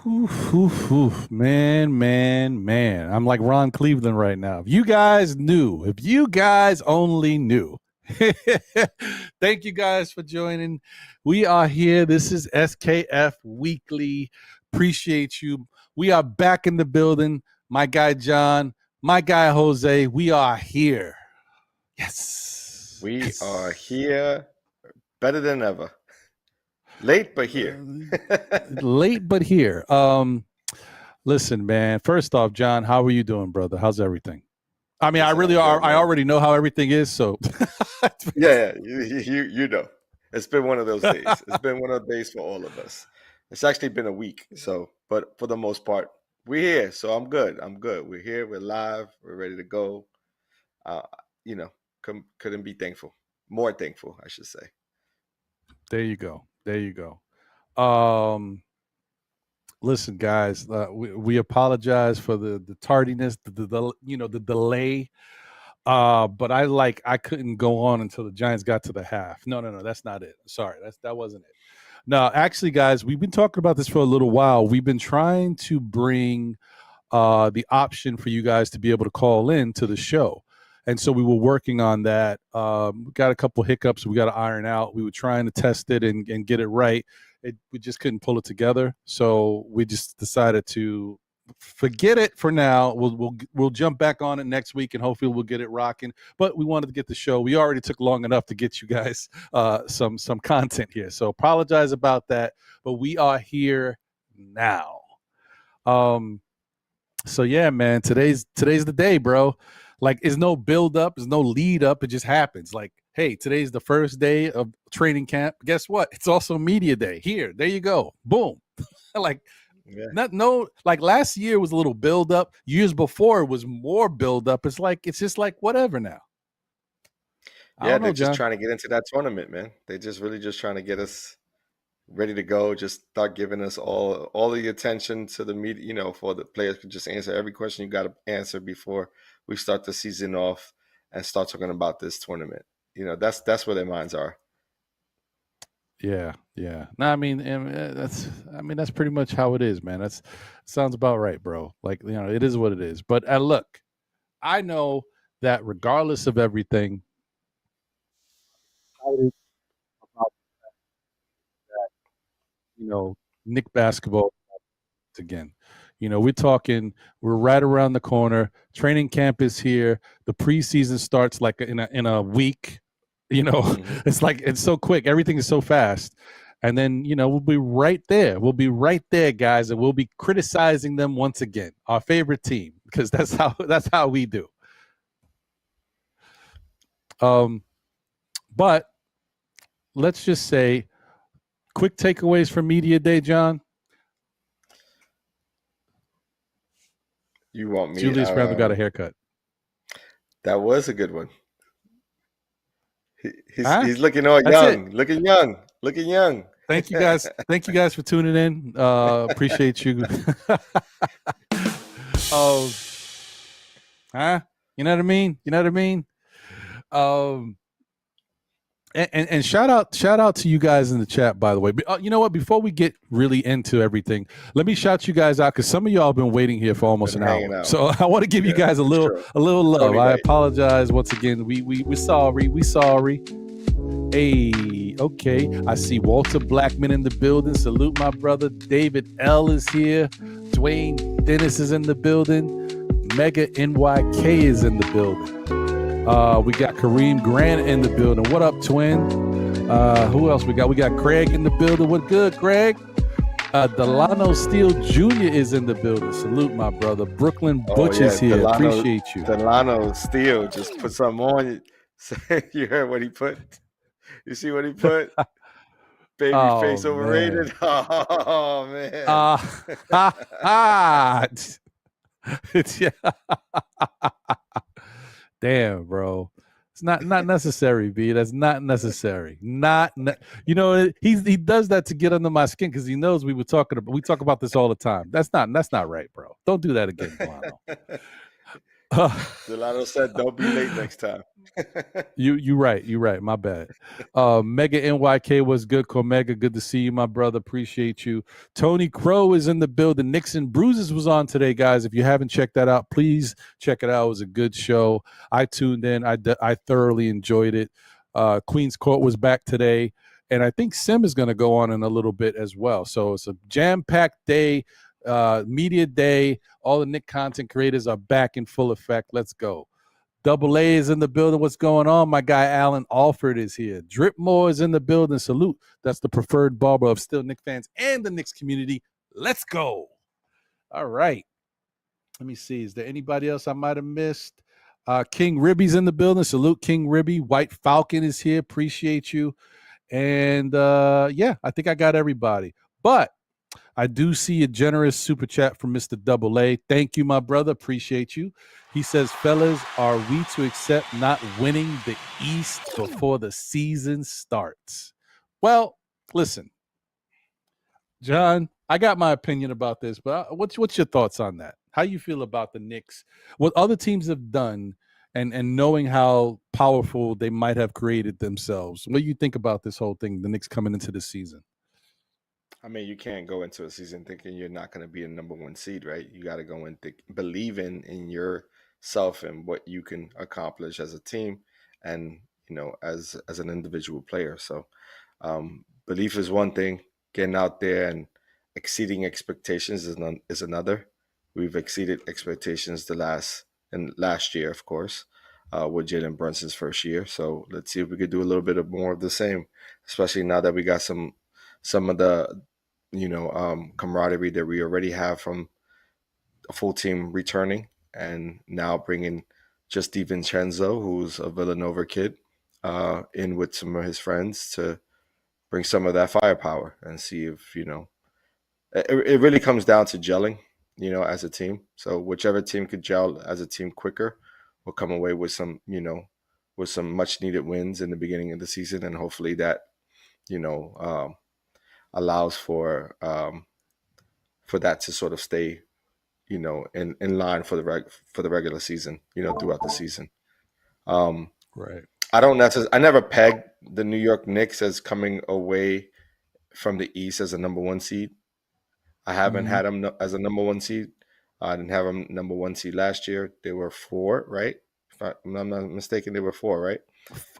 Man. I'm like Ron Cleveland right now. If you guys only knew. Thank you guys for joining. We are here. This is SKF Weekly. Appreciate you. We are back in the building. My guy John, my guy Jose. We are here. Yes. We are here better than ever. Late, but here. Late, but here. Listen, man. First off, John, how are you doing, brother? How's everything? I mean, I already know how everything is. So, yeah, you know, it's been one of those days. It's been one of those days for all of us. It's actually been a week. So, but for the most part, we're here. So I'm good. We're here. We're live. We're ready to go. Couldn't be thankful. More thankful, I should say. There you go. Listen, guys, we apologize for the tardiness, the delay. But I couldn't go on until the Giants got to the half. No, that's not it. Sorry, that wasn't it. No, actually, guys, we've been talking about this for a little while. We've been trying to bring the option for you guys to be able to call in to the show. And so we were working on that. We got a couple hiccups we got to iron out. We were trying to test it and get it right. We just couldn't pull it together. So we just decided to forget it for now. We'll jump back on it next week and hopefully we'll get it rocking. But we wanted to get the show. We already took long enough to get you guys some content here. So apologize about that. But we are here now. So yeah, man, today's the day, bro. Like, there's no build up, there's no lead up. It just happens. Like, hey, today's the first day of training camp. Guess what? It's also media day. There you go. Boom. Like last year was a little build up. Years before it was more build up. It's just like whatever now. Yeah, they're just trying to get into that tournament, man. They're just really just trying to get us ready to go. Just start giving us all the attention to the media, for the players could just answer every question you got to answer before we start the season off and start talking about this tournament. That's where their minds are. Yeah. No, I mean that's pretty much how it is, man. That sounds about right, bro. Like, it is what it is. But look, I know that regardless of everything, Knick basketball again. We're right around the corner. Training camp is here. The preseason starts like in a week. It's like, it's so quick. Everything is so fast. And then, we'll be right there. We'll be right there, guys, and we'll be criticizing them once again. Our favorite team, because that's how we do. But let's just say, quick takeaways from Media Day, John. You want me? Julius Randle got a haircut. That was a good one. He's looking all young. Looking young. Thank you guys. Thank you guys for tuning in. Appreciate you. You know what I mean? And shout out to you guys in the chat, by the way. But, you know what? Before we get really into everything, let me shout you guys out because some of y'all have been waiting here for almost an hour. So I want to give you guys a little love. I apologize once again. We're sorry. Hey, okay. I see Walter Blackman in the building. Salute my brother. David L is here. Dwayne Dennis is in the building. Mega NYK is in the building. We got Kareem Grant in the building. What up, twin? Who else we got? We got Craig in the building. What good, Craig? Delano Steele Jr. is in the building. Salute, my brother. Brooklyn Butch is here. Appreciate you. Delano Steele just put something on. You heard what he put? You see what he put? Babyface overrated. Oh, man. Damn, bro. It's not necessary, B. That's not necessary. He does that to get under my skin because he knows we talk about this all the time. That's not right, bro. Don't do that again, Delano. Delano said, "Don't be late next time." You right. My bad. Mega NYK was good. Comega, good to see you, my brother. Appreciate you. Tony Crow is in the building. Nicks and Bruises was on today, guys. If you haven't checked that out, please check it out. It was a good show. I tuned in. I thoroughly enjoyed it. Queen's Court was back today, and I think Sim is going to go on in a little bit as well. So it's a jam-packed day, media day. All the Nick content creators are back in full effect. Let's go. Double A is in the building. What's going on? My guy Alan Alford is here. Dripmore is in the building. Salute. That's the preferred barber of still Knicks fans and the Knicks community. Let's go. All right. Let me see. Is there anybody else I might have missed? King Ribby's in the building. Salute, King Ribby. White Falcon is here. Appreciate you. And yeah, I think I got everybody. But I do see a generous super chat from Mr. Double A. Thank you, my brother. Appreciate you. He says, fellas, are we to accept not winning the East before the season starts? Well, listen, John, I got my opinion about this, but what's your thoughts on that? How you feel about the Knicks? What other teams have done and knowing how powerful they might have created themselves. What do you think about this whole thing, the Knicks coming into the season? I mean, you can't go into a season thinking you're not going to be a number one seed, right? You got to go in believing in yourself and what you can accomplish as a team, and as an individual player. So, belief is one thing. Getting out there and exceeding expectations is another. We've exceeded expectations last year, of course, with Jalen Brunson's first year. So let's see if we could do a little bit of more of the same, especially now that we got some of the camaraderie that we already have from a full team returning, and now bringing just DiVincenzo, who's a Villanova kid, in with some of his friends to bring some of that firepower and see if, it really comes down to gelling, as a team. So whichever team could gel as a team quicker will come away with some much needed wins in the beginning of the season. And hopefully that, allows for that to sort of stay, in line for the regular season, throughout the season. Right. I never pegged the New York Knicks as coming away from the East as a number one seed. I haven't had them as a number one seed. I didn't have them number one seed last year. They were 4, right? If I'm not mistaken, they were 4, right?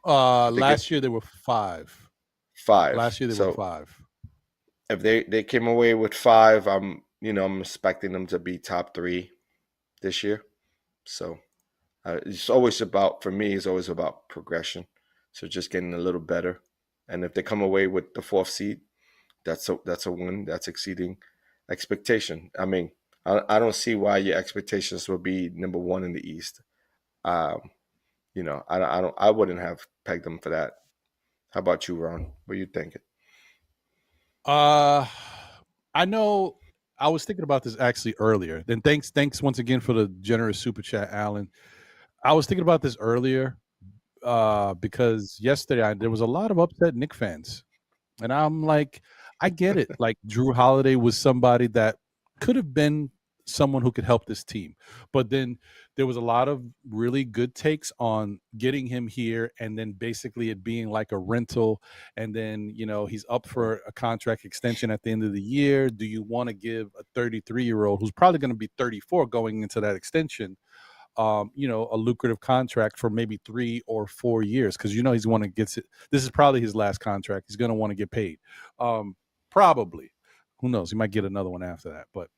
Last year they were 5. 5. Last year they were 5. If they came away with 5, I'm expecting them to be top 3 this year. So it's always about, for me, it's always about progression. So just getting a little better. And if they come away with the 4th seed, that's a win. That's exceeding expectation. I mean, I don't see why your expectations will be number 1 in the East. I wouldn't have pegged them for that. How about you, Ron? What are you thinking? I know I was thinking about this actually earlier. Then thanks once again for the generous super chat, Alan. I was thinking about this earlier because yesterday there was a lot of upset Knicks fans. And I'm like, I get it. Like Drew Holiday was somebody that could have been someone who could help this team. But then there was a lot of really good takes on getting him here and then basically it being like a rental. And then, he's up for a contract extension at the end of the year. Do you want to give a 33-year-old who's probably going to be 34 going into that extension, a lucrative contract for maybe 3 or 4 years? Because he's going to get it. This is probably his last contract. He's going to want to get paid. Probably. Who knows? He might get another one after that. But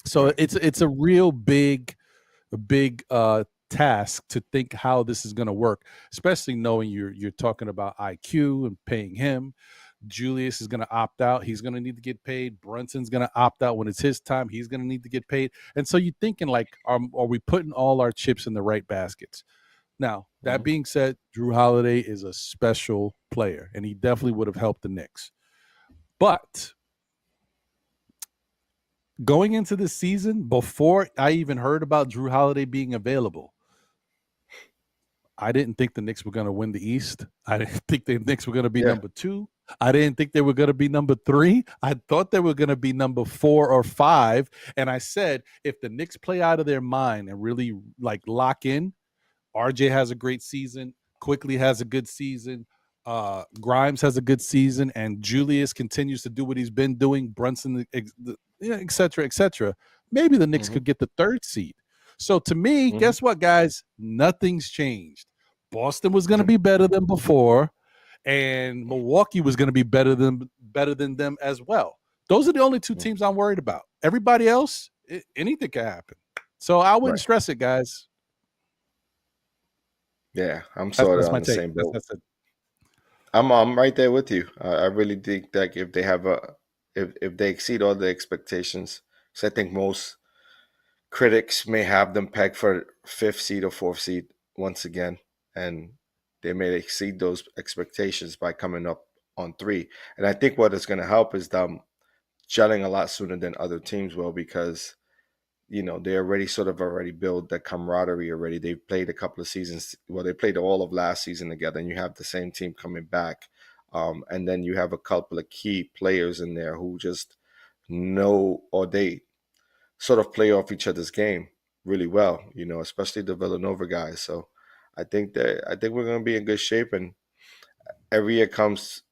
so it's a real big task to think how this is going to work, especially knowing you're talking about IQ and paying him. Julius is going to opt out. He's going to need to get paid. Brunson's going to opt out when it's his time. He's going to need to get paid. And so you're thinking like, are we putting all our chips in the right baskets? Now, that being said, Drew Holiday is a special player, and he definitely would have helped the Knicks. But going into the season, before I even heard about Drew Holiday being available, I didn't think the Knicks were going to win the East. I didn't think the Knicks were going to be number 2. I didn't think they were going to be number 3. I thought they were going to be number 4 or 5. And I said, if the Knicks play out of their mind and really like lock in, RJ has a great season. Quickly has a good season. Grimes has a good season, and Julius continues to do what he's been doing. Brunson, et cetera, et cetera. Maybe the Knicks could get the 3rd seed. So to me, guess what, guys? Nothing's changed. Boston was going to be better than before, and Milwaukee was going to be better than them as well. Those are the only 2 teams I'm worried about. Everybody else, anything can happen. So I wouldn't stress it, guys. Yeah, I'm sort of on the same boat. I'm right there with you. I really think that if they have if they exceed all the expectations, so I think most critics may have them pegged for 5th seed or 4th seed once again, and they may exceed those expectations by coming up on 3. And I think what is going to help is them gelling a lot sooner than other teams will, because they already built that camaraderie already. They've played a couple of seasons. Well, they played all of last season together, and you have the same team coming back. And then you have a couple of key players in there who just know, or they sort of play off each other's game really well, especially the Villanova guys. So I think we're going to be in good shape. And every year comes,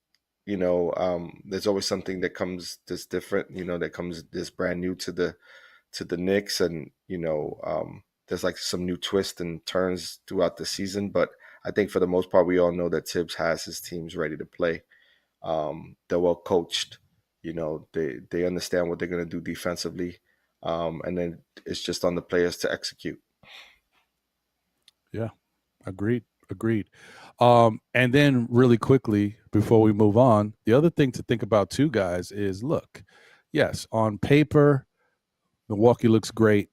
there's always something that comes that's different, that comes this brand new to the Knicks, and there's like some new twists and turns throughout the season. But I think for the most part, we all know that Thibs has his teams ready to play. They're well coached. They understand what they're going to do defensively, and then it's just on the players to execute. Yeah, agreed. And then really quickly before we move on, the other thing to think about too, guys, is look, yes, on paper, Milwaukee looks great.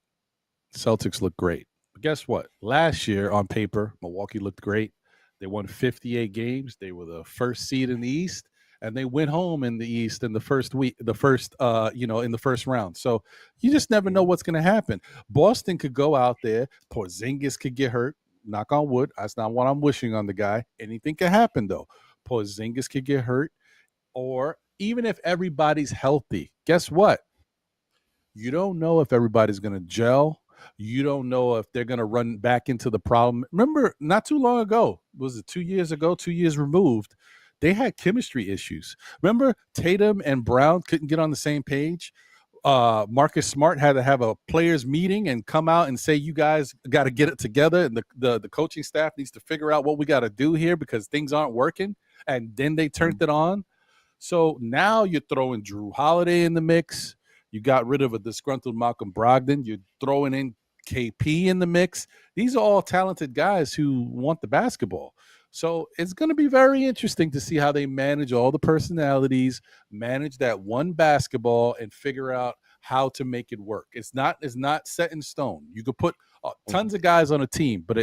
Celtics look great. But guess what? Last year on paper, Milwaukee looked great. They won 58 games. They were the 1st seed in the East, and they went home in the East in the first week, in the first round. So you just never know what's going to happen. Boston could go out there. Porzingis could get hurt. Knock on wood. That's not what I'm wishing on the guy. Anything could happen, though. Porzingis could get hurt. Or even if everybody's healthy, guess what? You don't know if everybody's going to gel. You don't know if they're going to run back into the problem. Remember, not too long ago, was it 2 years ago, 2 years removed, they had chemistry issues. Remember, Tatum and Brown couldn't get on the same page? Marcus Smart had to have a players meeting and come out and say, you guys got to get it together, and the coaching staff needs to figure out what we got to do here because things aren't working. And then they turned it on. So now you're throwing Drew Holiday in the mix. You got rid of a disgruntled Malcolm Brogdon. You're throwing in KP in the mix. These are all talented guys who want the basketball. So it's going to be very interesting to see how they manage all the personalities, manage that one basketball, and figure out how to make it work. It's not set in stone. You could put tons of guys on a team, but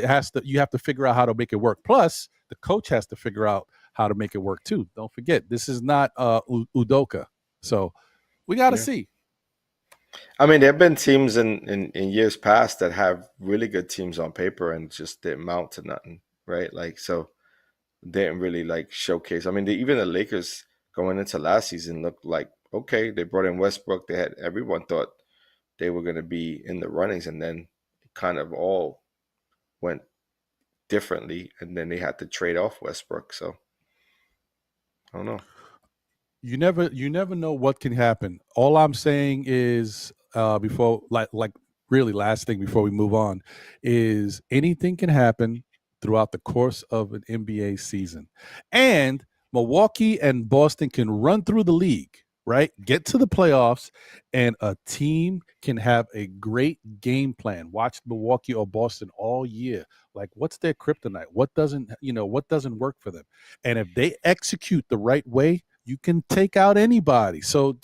you have to figure out how to make it work. Plus, the coach has to figure out how to make it work too. Don't forget, this is not Udoka. So we got to see. I mean, there have been teams in years past that have really good teams on paper and just didn't mount to nothing, right? Like, so they didn't really like showcase. I mean, even the Lakers going into last season looked like, okay, they brought in Westbrook. Everyone thought they were going to be in the runnings, and then it kind of all went differently, and then they had to trade off Westbrook. So I don't know. You never know what can happen. All I'm saying is before really last thing before we move on is anything can happen throughout the course of an NBA season. And Milwaukee and Boston can run through the league, right? Get to the playoffs, and a team can have a great game plan. Watch Milwaukee or Boston all year. Like, what's their kryptonite? What doesn't work for them? And if they execute the right way, you can take out anybody. So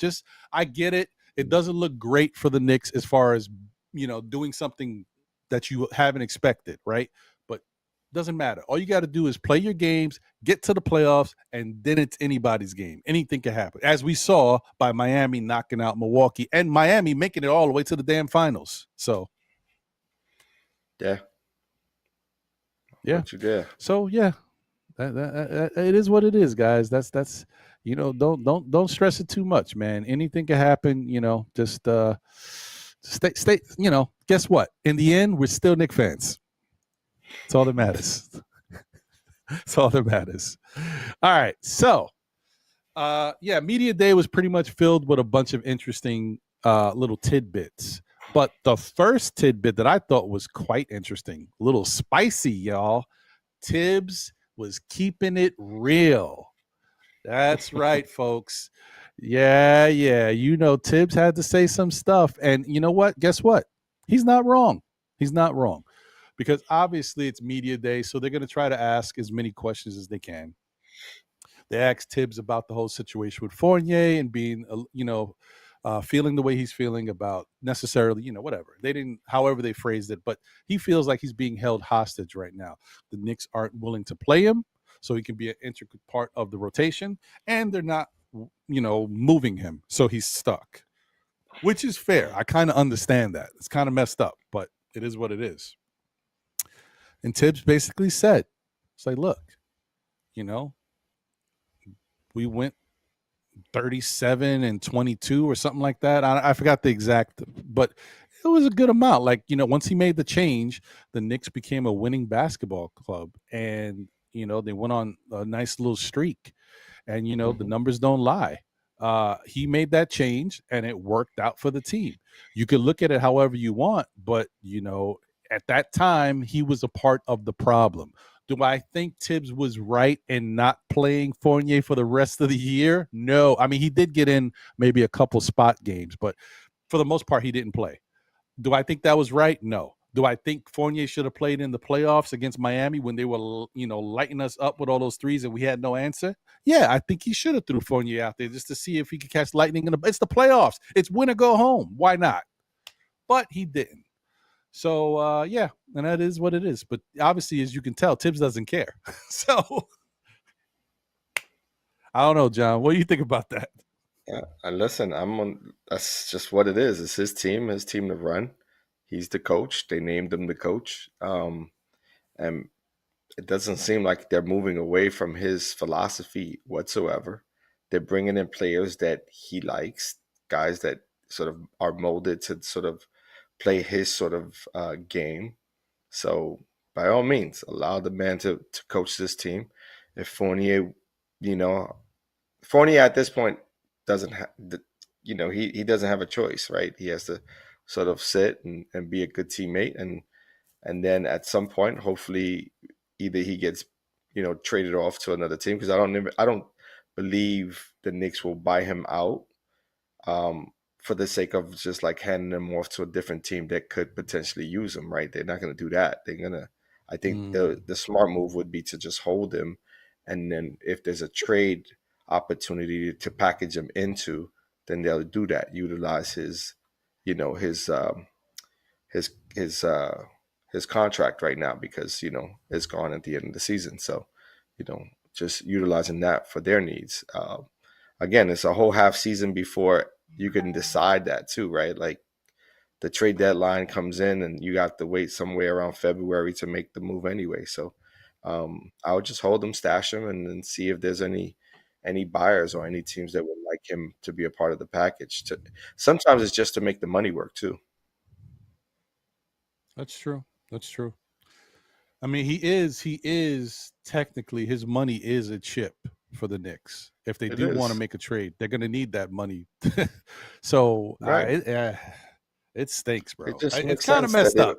I get it. It doesn't look great for the Knicks as far as, doing something that you haven't expected, right? But it doesn't matter. All you got to do is play your games, get to the playoffs, and then it's anybody's game. Anything can happen. As we saw by Miami knocking out Milwaukee and Miami making it all the way to the damn finals. So, yeah. Yeah. Don't you dare. So yeah, it is what it is, guys. That's don't stress it too much, man. Anything can happen. Just stay. Guess what? In the end, we're still Knicks fans. That's all that matters. That's all that matters. All right, so media day was pretty much filled with a bunch of interesting little tidbits. But the first tidbit that I thought was quite interesting, a little spicy, y'all. Thibs was keeping it real. That's right, folks. Yeah. Thibs had to say some stuff. And you know what? Guess what? He's not wrong. He's not wrong. Because obviously it's media day, so they're going to try to ask as many questions as they can. They asked Thibs about the whole situation with Fournier and being, feeling the way he's feeling about necessarily, whatever. They didn't, however they phrased it, but he feels like he's being held hostage right now. The Knicks aren't willing to play him so he can be an intricate part of the rotation, and they're not, moving him, so he's stuck, which is fair. I kind of understand that. It's kind of messed up, but it is what it is. And Thibs basically said, it's like, look, we went 37 and 22 or something like that. I forgot the exact, but it was a good amount. Like, once he made the change, the Knicks became a winning basketball club, and, they went on a nice little streak, and, the numbers don't lie. He made that change and it worked out for the team. You could look at it however you want, but, at that time, he was a part of the problem. Do I think Thibs was right in not playing Fournier for the rest of the year? No. I mean, he did get in maybe a couple spot games, but for the most part, he didn't play. Do I think that was right? No. Do I think Fournier should have played in the playoffs against Miami when they were, lighting us up with all those threes and we had no answer? Yeah, I think he should have threw Fournier out there just to see if he could catch lightning. It's the playoffs. It's win or go home. Why not? But he didn't. So, and that is what it is. But obviously, as you can tell, Thibs doesn't care. So, I don't know, John. What do you think about that? Yeah, and listen, that's just what it is. It's his team to run. He's the coach. They named him the coach. And it doesn't seem like they're moving away from his philosophy whatsoever. They're bringing in players that he likes, guys that sort of are molded to sort of play his sort of game. So by all means, allow the man to coach this team. If Fournier, Fournier at this point doesn't have, he doesn't have a choice, right? He has to sort of sit and be a good teammate, and then at some point, hopefully, either he gets traded off to another team, because I don't believe the Knicks will buy him out. For the sake of just like handing him off to a different team that could potentially use him, right? They're not going to do that. I think the smart move would be to just hold him, and then if there's a trade opportunity to package him into, then they'll do that. Utilize his contract right now, because it's gone at the end of the season. So just utilizing that for their needs. Again, it's a whole half season before you can decide that too, right? Like the trade deadline comes in and you got to wait somewhere around February to make the move anyway. So I would just hold him, stash him, and then see if there's any buyers or any teams that would like him to be a part of the package. Sometimes it's just to make the money work too. That's true. I mean, he is technically, his money is a chip for the Knicks. If they do want to make a trade, they're going to need that money. So right. It stinks, bro. It's kind of messed up.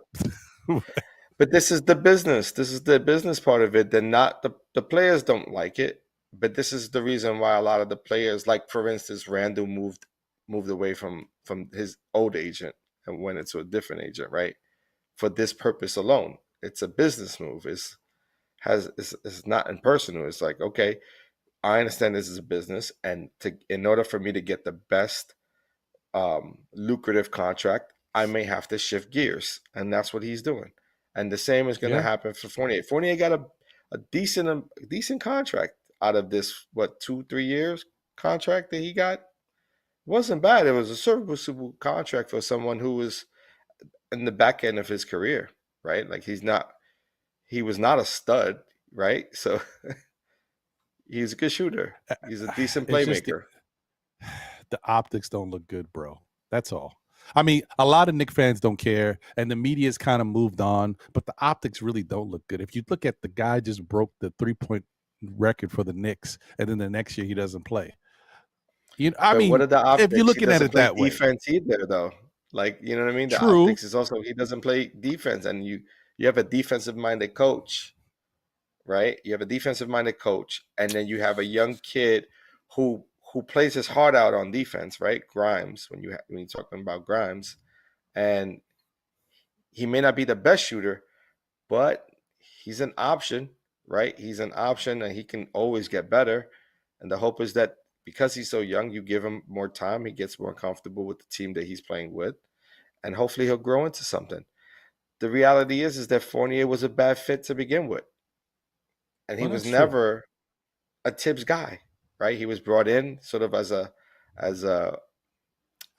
But this is the business. This is the business part of it. They're not the players don't like it, but this is the reason why a lot of the players, like for instance, Randall moved away from his old agent and went into a different agent, right? For this purpose alone. It's a business move. It's not impersonal. It's like, okay, I understand this is a business, and in order for me to get the best lucrative contract, I may have to shift gears, and that's what he's doing. And the same is going to happen for Fournier. Fournier got a decent contract out of this 2-3 years contract that he got. It wasn't bad. It was a serviceable contract for someone who was in the back end of his career, right? Like he's not he was not a stud, right? So he's a good shooter. He's a decent playmaker. The optics don't look good, bro. That's all. I mean, a lot of Knicks fans don't care, and the media's kind of moved on, but the optics really don't look good. If you look at the guy just broke the 3-point record for the Knicks, and then the next year he doesn't play. I mean, what are the optics? If you're looking at it that way, defense either, though. Like, you know what I mean? The true. optics is also he doesn't play defense, and you have a defensive minded coach, right? You have a defensive minded coach, and then you have a young kid who plays his heart out on defense, right? Grimes, when you're talking about Grimes, and he may not be the best shooter, but he's an option, right? He's an option, and he can always get better. And the hope is that because he's so young, you give him more time, he gets more comfortable with the team that he's playing with, and hopefully he'll grow into something. The reality is that Fournier was a bad fit to begin with, and he was never a Thibs guy, right? He was brought in sort of as a I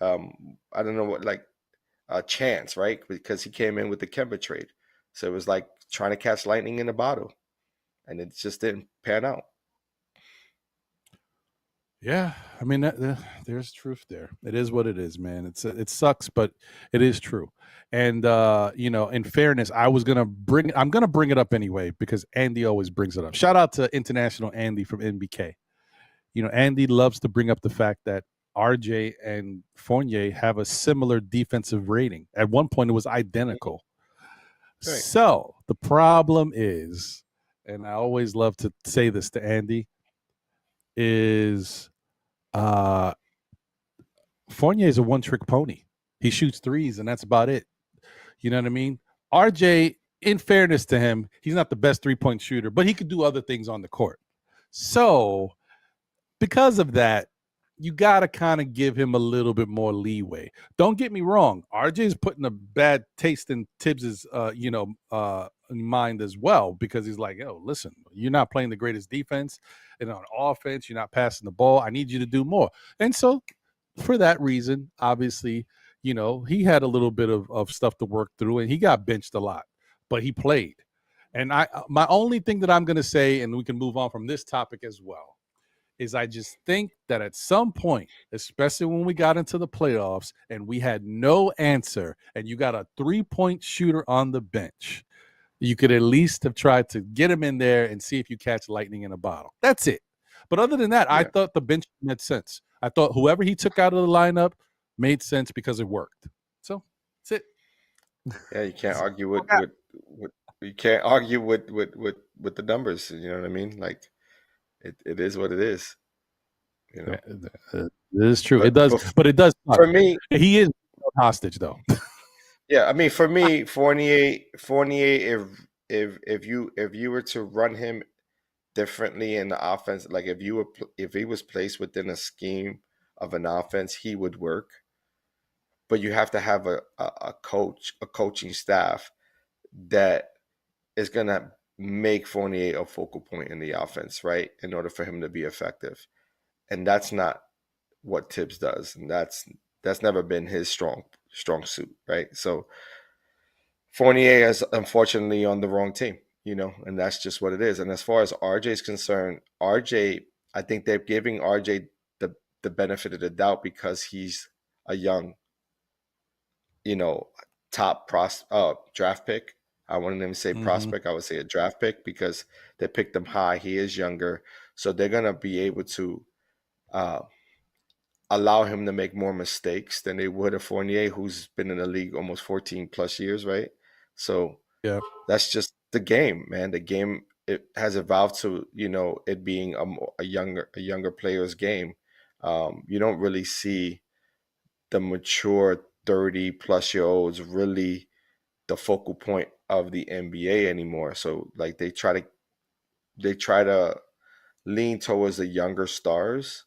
don't know what, like a chance, right? Because he came in with the Kemba trade, so it was like trying to catch lightning in a bottle, and it just didn't pan out. Yeah, I mean, there's truth there. It is what it is, man. It sucks, but it is true. And in fairness, I'm gonna bring it up anyway because Andy always brings it up. Shout out to International Andy from NBK. Andy loves to bring up the fact that RJ and Fournier have a similar defensive rating. At one point, it was identical. Right. So the problem is, and I always love to say this to Andy, is Fournier is a one-trick pony. He shoots threes, and that's about it. You know what I mean? RJ, in fairness to him, he's not the best three-point shooter, but he could do other things on the court. So because of that, you got to kind of give him a little bit more leeway. Don't get me wrong. RJ is putting a bad taste in Thibs' mind as well, because he's like, yo, listen, you're not playing the greatest defense, and on offense, you're not passing the ball. I need you to do more. And so for that reason, obviously, he had a little bit of stuff to work through, and he got benched a lot, but he played. And my only thing that I'm going to say, and we can move on from this topic as well, is I just think that at some point, especially when we got into the playoffs and we had no answer, and you got a 3-point shooter on the bench, you could at least have tried to get him in there and see if you catch lightning in a bottle. That's it. But other than that, yeah. I thought the bench made sense. I thought whoever he took out of the lineup made sense because it worked. So that's it. Yeah, you can't argue with you can't argue with the numbers. You know what I mean? Like it is what it is. It is true. It does, but it does. For me, he is hostage though. Yeah, I mean, for me, Fournier, if you were to run him differently in the offense, like if he was placed within a scheme of an offense, he would work. But you have to have a coaching staff that is gonna make Fournier a focal point in the offense, right? In order for him to be effective, and that's not what Thibs does, and that's never been his strong suit, right? So Fournier is unfortunately on the wrong team, and that's just what it is. And as far as RJ is concerned, I think they're giving RJ the benefit of the doubt because he's a young, top draft pick. I wouldn't even say prospect. I would say a draft pick because they picked him high. He is younger. So they're going to be able to allow him to make more mistakes than they would a Fournier, who's been in the league almost 14 plus years, right? So yeah, that's just the game, man. The game, it has evolved to, it being a younger player's game. You don't really see the mature 30 plus year olds really the focal point of the NBA anymore. So like they try to lean towards the younger stars.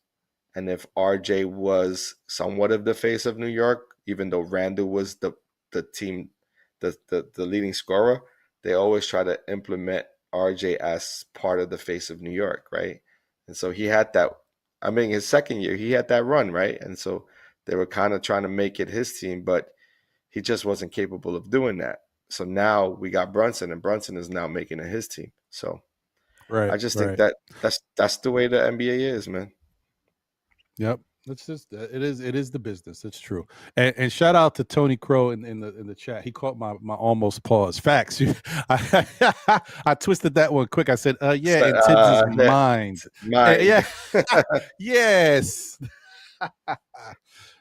And if RJ was somewhat of the face of New York, even though Randall was the team, the leading scorer, they always try to implement RJ as part of the face of New York, right? And so he had that. I mean, his second year, he had that run, right? And so they were kind of trying to make it his team, but he just wasn't capable of doing that. So now we got Brunson, and Brunson is now making it his team. So I just think that's the way the NBA is, man. Yep. It's just it is the business. It's true. And shout out to Tony Crow in the chat. He caught my almost pause. Facts. I twisted that one quick. I said, yeah, in Thibs' mind. Yeah. Yes.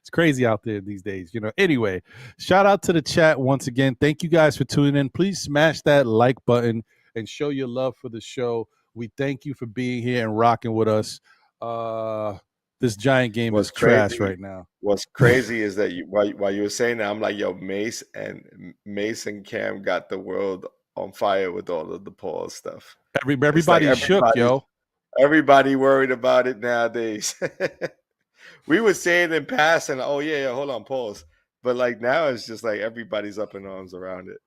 It's crazy out there these days, you know. Anyway, shout out to the chat once again. Thank you guys for tuning in. Please smash that like button and show your love for the show. We thank you for being here and rocking with us. This Giant game is trash right now. What's crazy is that while you were saying that, I'm like, yo, Mace and Cam got the world on fire with all of the pause stuff. Everybody's shook, yo. Everybody worried about it nowadays. We would say it in passing, oh yeah, hold on, pause. But like now it's just like everybody's up in arms around it.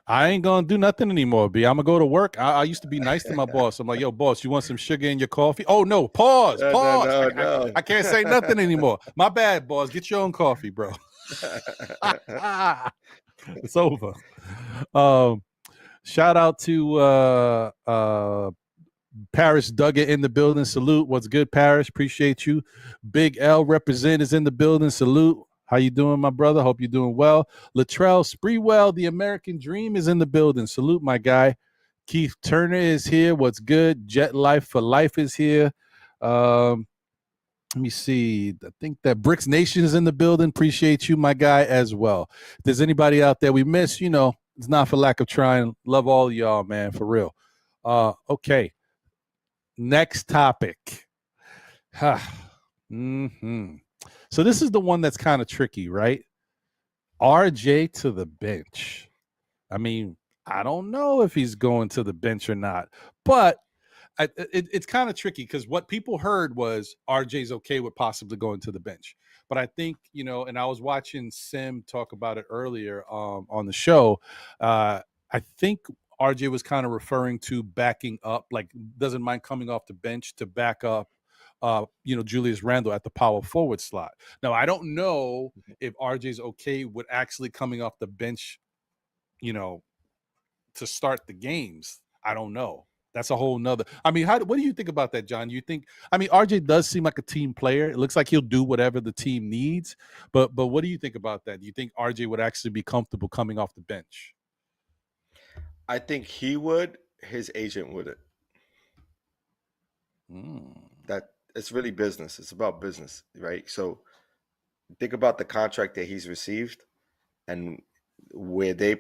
I ain't gonna do nothing anymore, B. I'm gonna go to work. I used to be nice to my boss. I'm like, yo, boss, you want some sugar in your coffee? Oh no, pause. No. I can't say nothing anymore. My bad, boss. Get your own coffee, bro. It's over. Shout out to Parrish Duggan in the building. Salute. What's good, Parrish? Appreciate you. Big L represent is in the building. Salute. How you doing, my brother? Hope you're doing well. Latrell Spreewell, the American Dream, is in the building. Salute, my guy. Keith Turner is here. What's good? Jet Life for Life is here. Let me see. I think that Bricks Nation is in the building. Appreciate you, my guy, as well. If there's anybody out there we miss, you know, it's not for lack of trying. Love all of y'all, man, for real. Okay. Next topic. So this is the one that's kind of tricky, right? RJ to the bench. I mean, I don't know if he's going to the bench or not, but it's kind of tricky because what people heard was RJ's okay with possibly going to the bench. But I think, you know, and I was watching Sim talk about it earlier on the show. I think RJ was kind of referring to backing up, like doesn't mind coming off the bench to back up, you know, Julius Randle at the power forward slot. Now, I don't know if RJ's okay with actually coming off the bench, you know, to start the games. I don't know. That's a whole nother. I mean, what do you think about that, John? You think, I mean, RJ does seem like a team player. It looks like he'll do whatever the team needs. But what do you think about that? Do you think RJ would actually be comfortable coming off the bench? I think he would. His agent wouldn't. That it's really business. It's about business, right? So think about the contract that he's received and where they're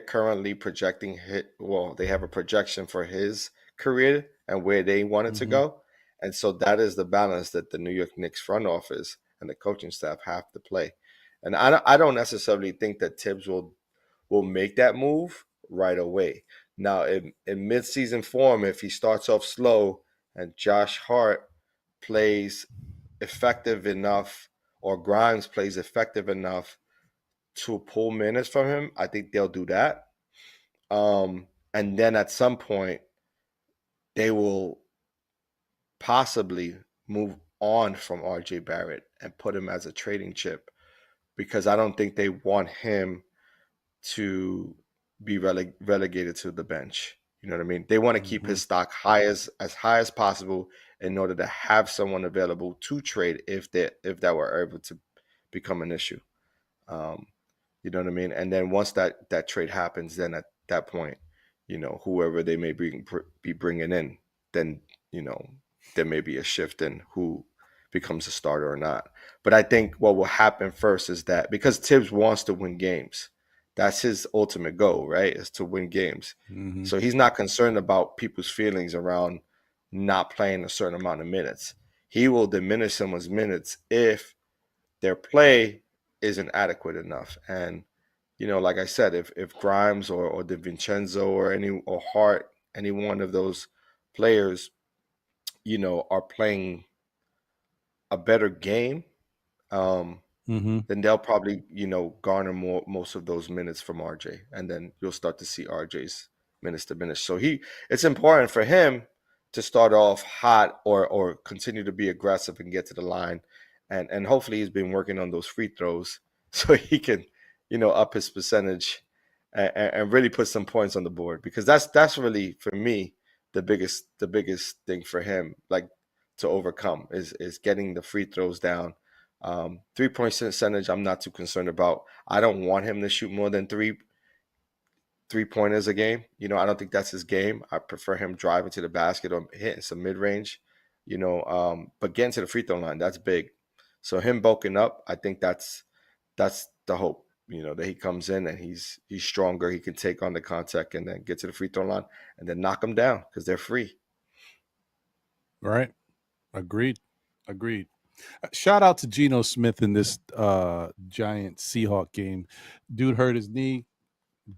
currently projecting. Well, they have a projection for his career and where they want it to go, and so that is the balance that the New York Knicks front office and the coaching staff have to play. And I don't necessarily think that Thibs will make that move right away. Now, in mid-season form, if he starts off slow and Josh Hart plays effective enough or Grimes plays effective enough to pull minutes from him, I think they'll do that. And then at some point, they will possibly move on from RJ Barrett and put him as a trading chip because I don't think they want him to be relegated to the bench. You know what I mean? They want to keep his stock as high as possible in order to have someone available to trade if that were able to become an issue. You know what I mean? And then once that trade happens, then at that point, you know, whoever they may be bringing in, then, you know, there may be a shift in who becomes a starter or not. But I think what will happen first is that because Thibs wants to win games, that's his ultimate goal, right? Is to win games. So he's not concerned about people's feelings around not playing a certain amount of minutes. He will diminish someone's minutes if their play isn't adequate enough. And, you know, like I said, if Grimes or DiVincenzo or Hart, any one of those players, you know, are playing a better game, then they'll probably, you know, garner most of those minutes from RJ, and then you'll start to see RJ's minutes diminish. So it's important for him to start off hot or continue to be aggressive and get to the line, and hopefully he's been working on those free throws so he can up his percentage and really put some points on the board, because that's really, for me, the biggest thing for him, like, to overcome is getting the free throws down. 3-point percentage, I'm not too concerned about. I don't want him to shoot more than three-pointers a game. I don't think that's his game. I prefer him driving to the basket or hitting some mid-range, but getting to the free throw line, that's big. So him bulking up, I think that's the hope, that he comes in and he's stronger. He can take on the contact and then get to the free throw line and then knock them down because they're free. Right. Agreed. Shout out to Geno Smith in this Giant Seahawk game. Dude hurt his knee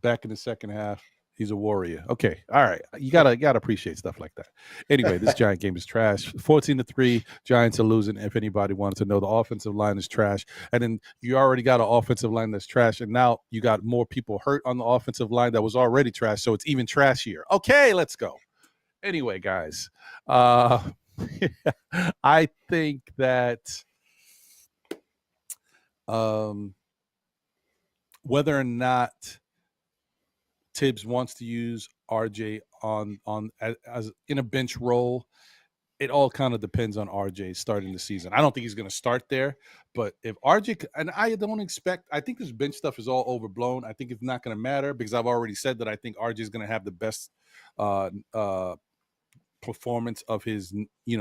back in the second half. He's a warrior. Okay. All right. You gotta appreciate stuff like that. Anyway, this Giant game is trash. 14-3. Giants are losing. If anybody wanted to know, the offensive line is trash. And then you already got an offensive line that's trash. And now you got more people hurt on the offensive line that was already trash. So it's even trashier. Okay, let's go. Anyway, guys. I think that whether or not Thibs wants to use RJ as in a bench role, it all kind of depends on RJ starting the season. I don't think he's going to start there, but if RJ, and I think this bench stuff is all overblown. I think it's not going to matter because I've already said that I think RJ is going to have the best performance of his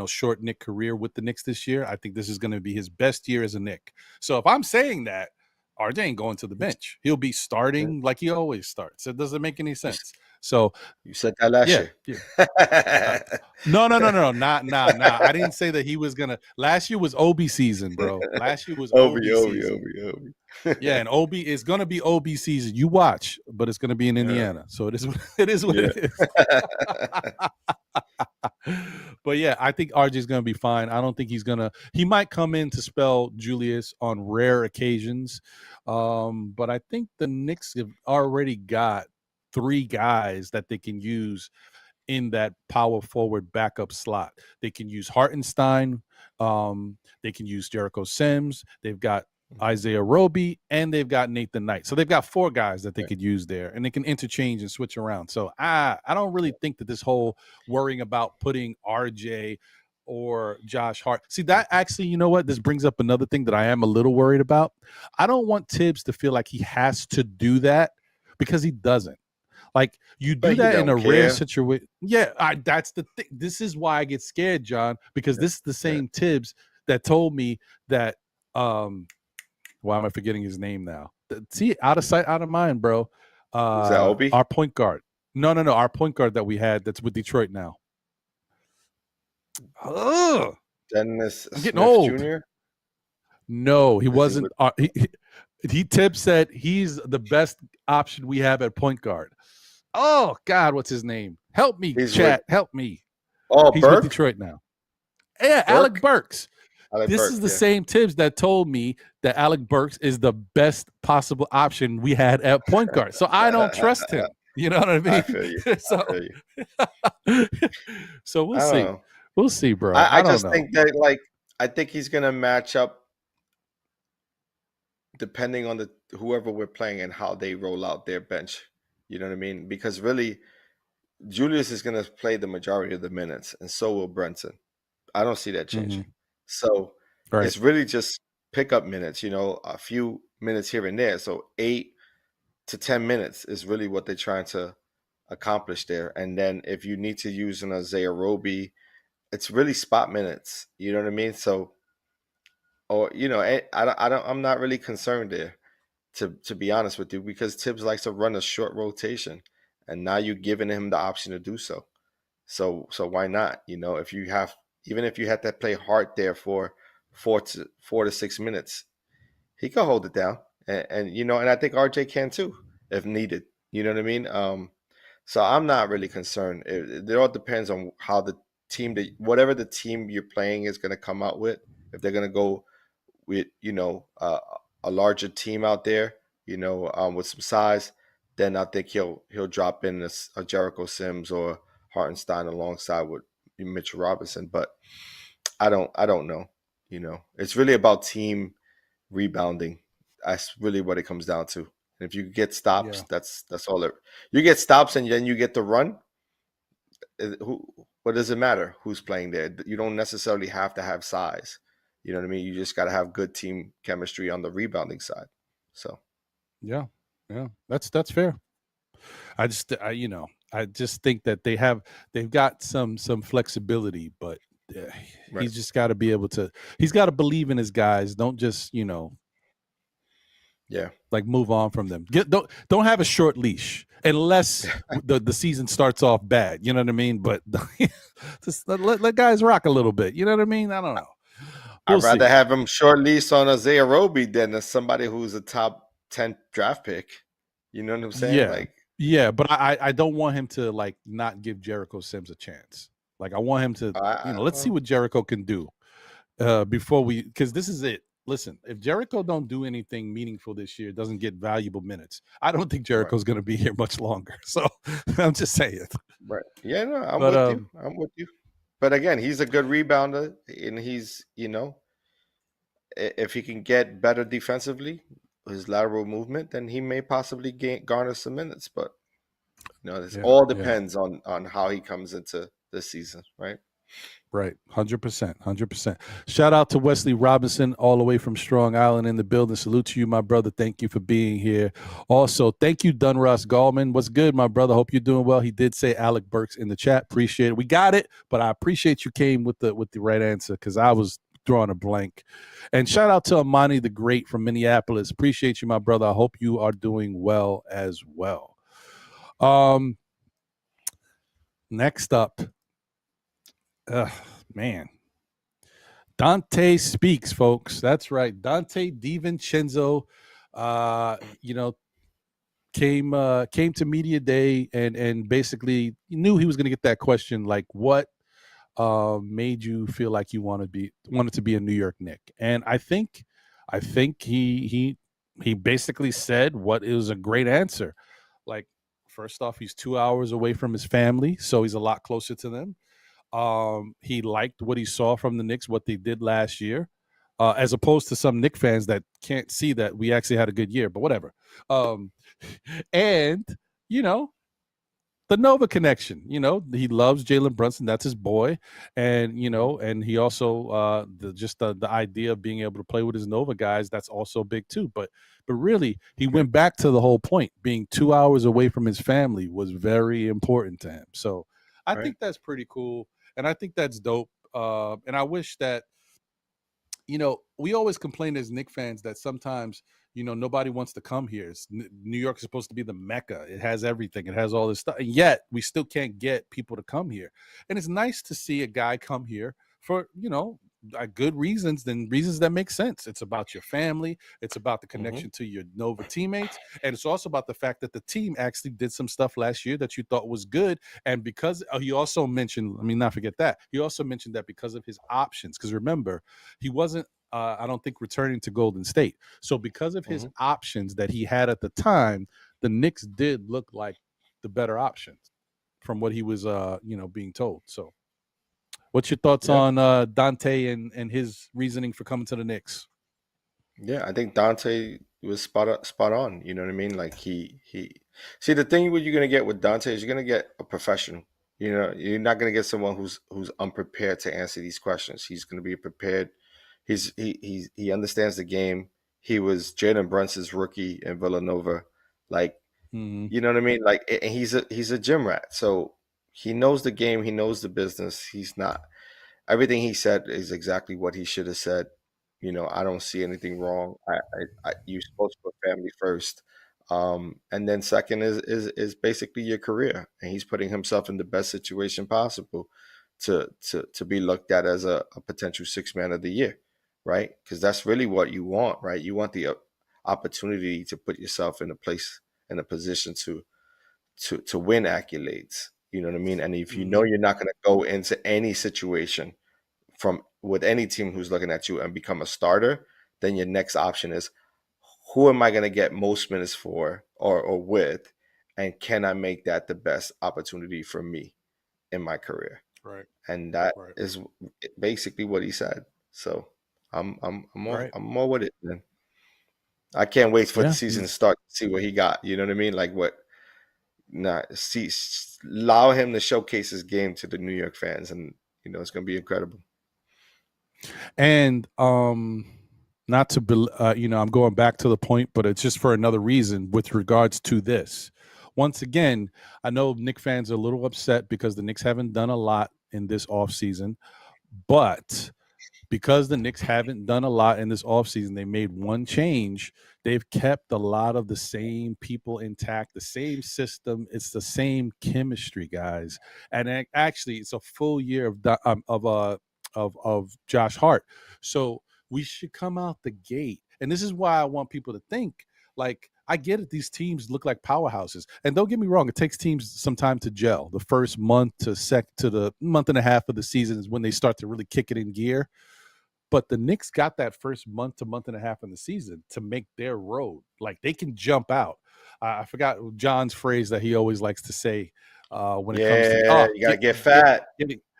short Knick career with the Knicks this year. I think this is going to be his best year as a Knick. So if I'm saying that, RJ ain't going to the bench. He'll be starting like he always starts. It doesn't make any sense. So you said that last year. Yeah. No. Nah. I didn't say that he was gonna. Last year was OB season, bro. Last year was OB season. Yeah, and OB is gonna be OB season. You watch, but it's gonna be in Indiana. So it is what it is. But yeah, I think RJ is gonna be fine. I don't think he might come in to spell Julius on rare occasions. But I think the Knicks have already got 3 guys that they can use in that power forward backup slot. They can use Hartenstein. They can use Jericho Sims. They've got Isaiah Roby, and they've got Nathan Knight. So they've got 4 guys that they could use there, and they can interchange and switch around. So I don't really think that this whole worrying about putting RJ or Josh Hart. See, that actually, you know what? This brings up another thing that I am a little worried about. I don't want Thibs to feel like he has to do that because he doesn't. Like, you do that in a rare situation. Yeah, that's the thing. This is why I get scared, John, because this is the same Thibs that told me that why am I forgetting his name now? See, out of sight, out of mind, bro. Is that Obi? Our point guard. No. Our point guard that we had that's with Detroit now. Dennis I'm getting old. Jr.? No, he wasn't. Thibs said he's the best option we have at point guard. Oh, God, what's his name? Help me, chat. Help me. Oh, he's Burke? with Detroit now. Yeah, Alec Burks. This is the same same Thibs that told me that Alec Burks is the best possible option we had at point guard. So I don't trust him. You know what I mean? I feel you. So we'll see. We'll see, bro. I just think that, I think he's going to match up depending on whoever we're playing and how they roll out their bench. You know what I mean? Because really, Julius is going to play the majority of the minutes, and so will Brunson. I don't see that changing. Mm-hmm. So It's really just pickup minutes, a few minutes here and there. So 8 to 10 minutes is really what they're trying to accomplish there. And then if you need to use an Isaiah Roby, it's really spot minutes. You know what I mean? So, I'm not really concerned there, to be honest with you, because Thibs likes to run a short rotation, and now you're giving him the option to do so. So why not? Even if you had to play Hart there for 4 to 6 minutes, he could hold it down, and I think RJ can too if needed. You know what I mean? So I'm not really concerned. It all depends on how the team, whatever the team you're playing is going to come out with. If they're going to go with a larger team out there, with some size, then I think he'll drop in a Jericho Sims or Hartenstein alongside with Mitchell Robinson. But I don't know. It's really about team rebounding. That's really what it comes down to. And if you get stops, that's all it. You get stops and then you get to run. What does it matter who's playing there? You don't necessarily have to have size. You know what I mean? You just got to have good team chemistry on the rebounding side. So, yeah, that's fair. I just think that they've got some flexibility, but he's just got to be able to. He's got to believe in his guys. Don't just like move on from them. Don't have a short leash unless the season starts off bad. You know what I mean? But just let guys rock a little bit. You know what I mean? I don't know. I'd rather have him short leash on Isaiah Roby than somebody who's a top 10 draft pick. You know what I'm saying? Yeah, but I don't want him to like not give Jericho Sims a chance. Like I want him to, let's see what Jericho can do before because this is it. Listen, if Jericho don't do anything meaningful this year, doesn't get valuable minutes, I don't think Jericho's going to be here much longer. So I'm just saying. Right. Yeah, no, I'm with you. I'm with you. But again, he's a good rebounder, and he's, if he can get better defensively, his lateral movement, then he may possibly garner some minutes. But this all depends on how he comes into this season, right? Right, 100%. Shout out to Wesley Robinson, all the way from Strong Island in the building. Salute to you, my brother. Thank you for being here. Also, thank you, Dunross Gallman. What's good, my brother? Hope you're doing well. He did say Alec Burks in the chat. Appreciate it. We got it, but I appreciate you came with the right answer because I was drawing a blank. And shout out to Amani the Great from Minneapolis. Appreciate you, my brother. I hope you are doing well as well. Next up. Man. Dante speaks, folks. That's right. Dante DiVincenzo, came to media day and basically knew he was going to get that question, like what made you feel like you wanted to be a New York Knick? And I think he basically said what is a great answer. Like, first off, he's 2 hours away from his family, so he's a lot closer to them. He liked what he saw from the Knicks, what they did last year, as opposed to some Knicks fans that can't see that we actually had a good year, but whatever. And, the Nova connection, he loves Jalen Brunson. That's his boy. And, and he also, the idea of being able to play with his Nova guys, that's also big too. But really, he went back to the whole point. Being 2 hours away from his family was very important to him. So I think that's pretty cool. And I think that's dope. And I wish that, we always complain as Knicks fans that sometimes, nobody wants to come here. New York is supposed to be the Mecca. It has everything. It has all this stuff. And yet we still can't get people to come here. And it's nice to see a guy come here for, good reasons, then reasons that make sense. It's about your family. It's about the connection to your Nova teammates. And it's also about the fact that the team actually did some stuff last year that you thought was good. And because he also mentioned, let me not forget that, he also mentioned that because of his options, because remember, he wasn't, I don't think, returning to Golden State. So because of his options that he had at the time, the Knicks did look like the better option from what he was, being told. So what's your thoughts on Dante and his reasoning for coming to the Knicks? Yeah, I think Dante was spot on. You know what I mean? Like he see, the thing what you're gonna get with Dante is you're gonna get a professional. You're not gonna get someone who's unprepared to answer these questions. He's gonna be prepared. He understands the game. He was Jalen Brunson's rookie in Villanova. Like, you know what I mean? Like, and he's a gym rat. So he knows the game. He knows the business. He's not. Everything he said is exactly what he should have said. I don't see anything wrong. You're supposed to put family first, and then second is basically your career. And he's putting himself in the best situation possible to be looked at as a potential sixth man of the year, right? Because that's really what you want, right? You want the opportunity to put yourself in a position to win accolades. You know what I mean? And if you know you're not going to go into any situation with any team who's looking at you and become a starter, then your next option is, who am I going to get most minutes for or with, and can I make that the best opportunity for me in my career? Right. And that is basically what he said. So I'm more with it, man. I can't wait for the season to start to see what he got. You know what I mean? Like what? Allow him to showcase his game to the New York fans, and it's going to be incredible. And not to be, I'm going back to the point, but it's just for another reason with regards to this. Once again, I know Knicks fans are a little upset because the Knicks haven't done a lot in this offseason, but because the Knicks haven't done a lot in this offseason, they made one change. They've kept a lot of the same people intact, the same system. It's the same chemistry, guys. And actually, it's a full year of Josh Hart. So we should come out the gate. And this is why I want people to think, like, I get it. These teams look like powerhouses. And don't get me wrong, it takes teams some time to gel. The first month to the month and a half of the season is when they start to really kick it in gear. But the Knicks got that first month to month and a half in the season to make their road. Like, they can jump out. I forgot John's phrase that he always likes to say when it comes to you gotta get fat.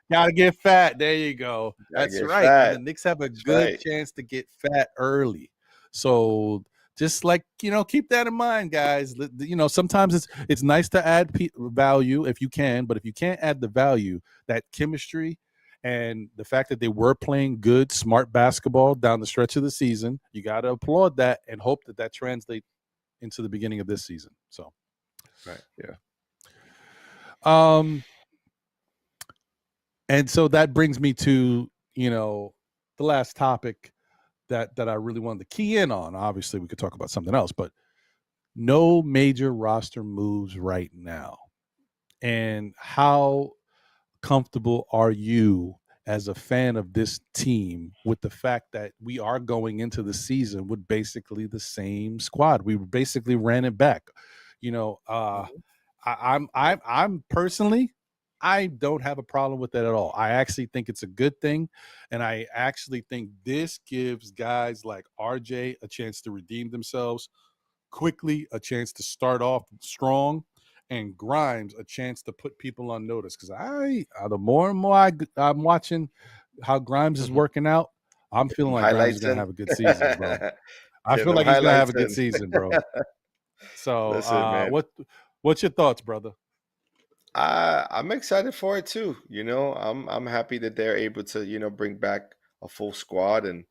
Gotta get fat. There you go. That's right. And the Knicks have a good chance to get fat early. So just keep that in mind, guys. Sometimes it's nice to add value if you can, but if you can't add the value, that chemistry and the fact that they were playing good, smart basketball down the stretch of the season, you got to applaud that and hope that translates into the beginning of this season. So, right, yeah. And so that brings me to the last topic that I really wanted to key in on. Obviously, we could talk about something else, but no major roster moves right now. And how comfortable are you as a fan of this team with the fact that we are going into the season with basically the same squad? We basically ran it back. I'm personally, I don't have a problem with that at all. I actually think it's a good thing. And I actually think this gives guys like RJ a chance to redeem themselves quickly, a chance to start off strong, and Grimes a chance to put people on notice. Because the more and more I'm watching how Grimes is working out, I'm feeling like Grimes is going to have a good season, bro. I feel like he's going to have a good season, bro. So listen, what's your thoughts, brother? I'm excited for it too. I'm happy that they're able to, bring back a full squad and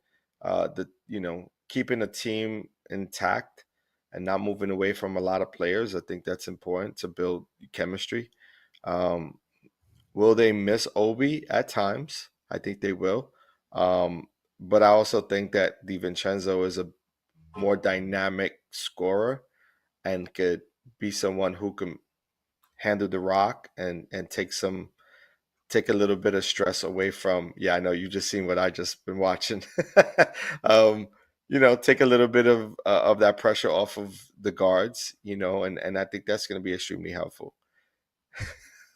keeping a team intact and not moving away from a lot of players. I think that's important to build chemistry. Will they miss Obi at times? I think they will. But I also think that DiVincenzo is a more dynamic scorer and could be someone who can handle the rock and take a little bit of stress away from. I know you just seen what I just been watching. Take a little bit of that pressure off of the guards, and I think that's going to be extremely helpful.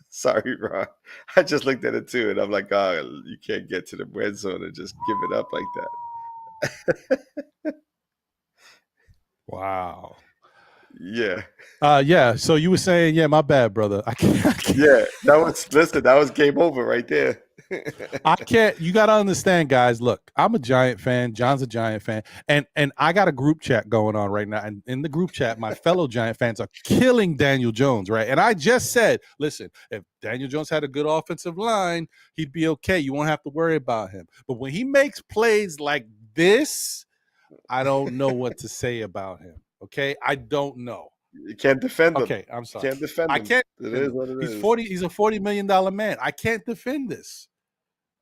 Sorry, Ron. I just looked at it too, and I'm like, oh, you can't get to the red zone and just give it up like that. Wow. Yeah. Yeah. So you were saying, my bad, brother. I can't. Yeah, that was game over right there. I can't. You got to understand, guys. Look, I'm a Giant fan. John's a Giant fan, and I got a group chat going on right now. And in the group chat, my fellow Giant fans are killing Daniel Jones, right? And I just said, listen, if Daniel Jones had a good offensive line, he'd be okay. You won't have to worry about him. But when he makes plays like this, I don't know what to say about him. Okay, I don't know. You can't defend him. Okay, I'm sorry. Can't defend him. I can't. It is what it is. 40. He's a $40 million man. I can't defend this.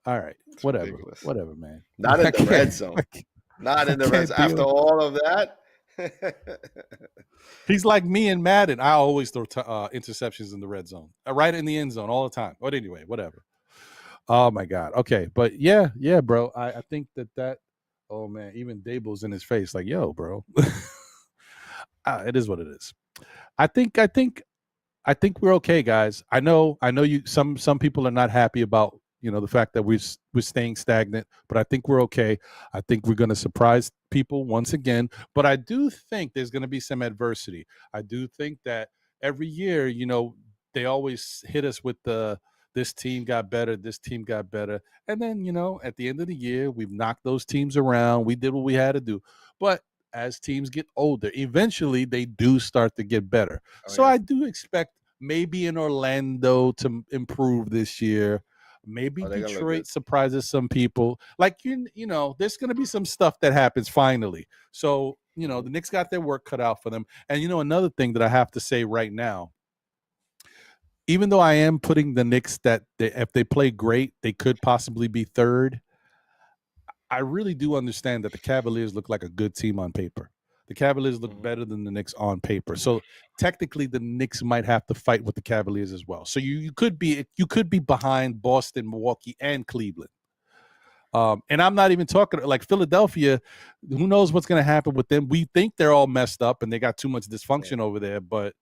All right, whatever, man. Not in the red zone. Not in the red zone. After all of that, he's like me in Madden. I always throw interceptions in the red zone, right in the end zone all the time. But anyway, whatever. Oh my God. Okay, but yeah, bro. I think that. Oh man, even Dable's in his face, like, yo, bro. It is what it is. I think we're okay, guys. I know you. Some people are not happy about the fact that we're staying stagnant, but I think we're okay. I think we're going to surprise people once again. But I do think there's going to be some adversity. I do think that every year, they always hit us with this team got better, this team got better, and then at the end of the year, we've knocked those teams around. We did what we had to do, but as teams get older, eventually they do start to get better. So I do expect maybe in Orlando to improve this year. Maybe Detroit surprises some people. Like, you know, there's going to be some stuff that happens finally. So, you know, the Knicks got their work cut out for them. And, you know, another thing that I have to say right now, even though I am putting the Knicks that if they play great, they could possibly be third. I really do understand that the Cavaliers look like a good team on paper. The Cavaliers look better than the Knicks on paper. So technically the Knicks might have to fight with the Cavaliers as well. So you could be behind Boston, Milwaukee, and Cleveland. And I'm not even talking like Philadelphia. Who knows what's going to happen with them? We think they're all messed up and they got too much dysfunction over there, but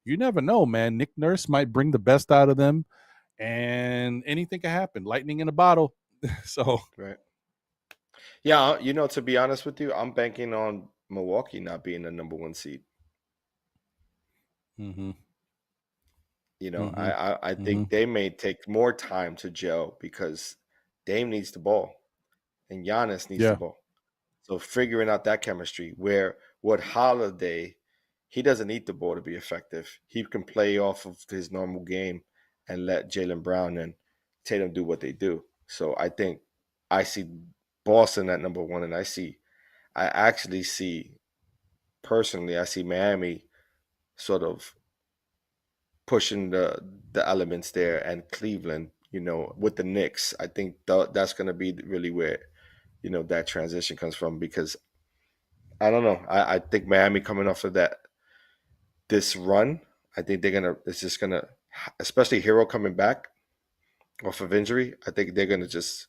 you never know, man. Nick Nurse might bring the best out of them, and anything can happen. Lightning in a bottle. So right. Yeah, you know, to be honest with you, I'm banking on Milwaukee not being the number 1 seed. Mm-hmm. You know, I think they may take more time to gel because Dame needs the ball and Giannis needs the ball. So figuring out that chemistry where what Holiday, he doesn't need the ball to be effective. He can play off of his normal game and let Jaylen Brown and Tatum do what they do. So I think I see Boston at number 1, and I actually see Miami sort of pushing the elements there, and Cleveland, you know, with the Knicks. I think that's going to be really where, you know, that transition comes from, because I don't know. I think Miami coming off of this run, I think it's just going to, especially Hero coming back off of injury, I think they're going to just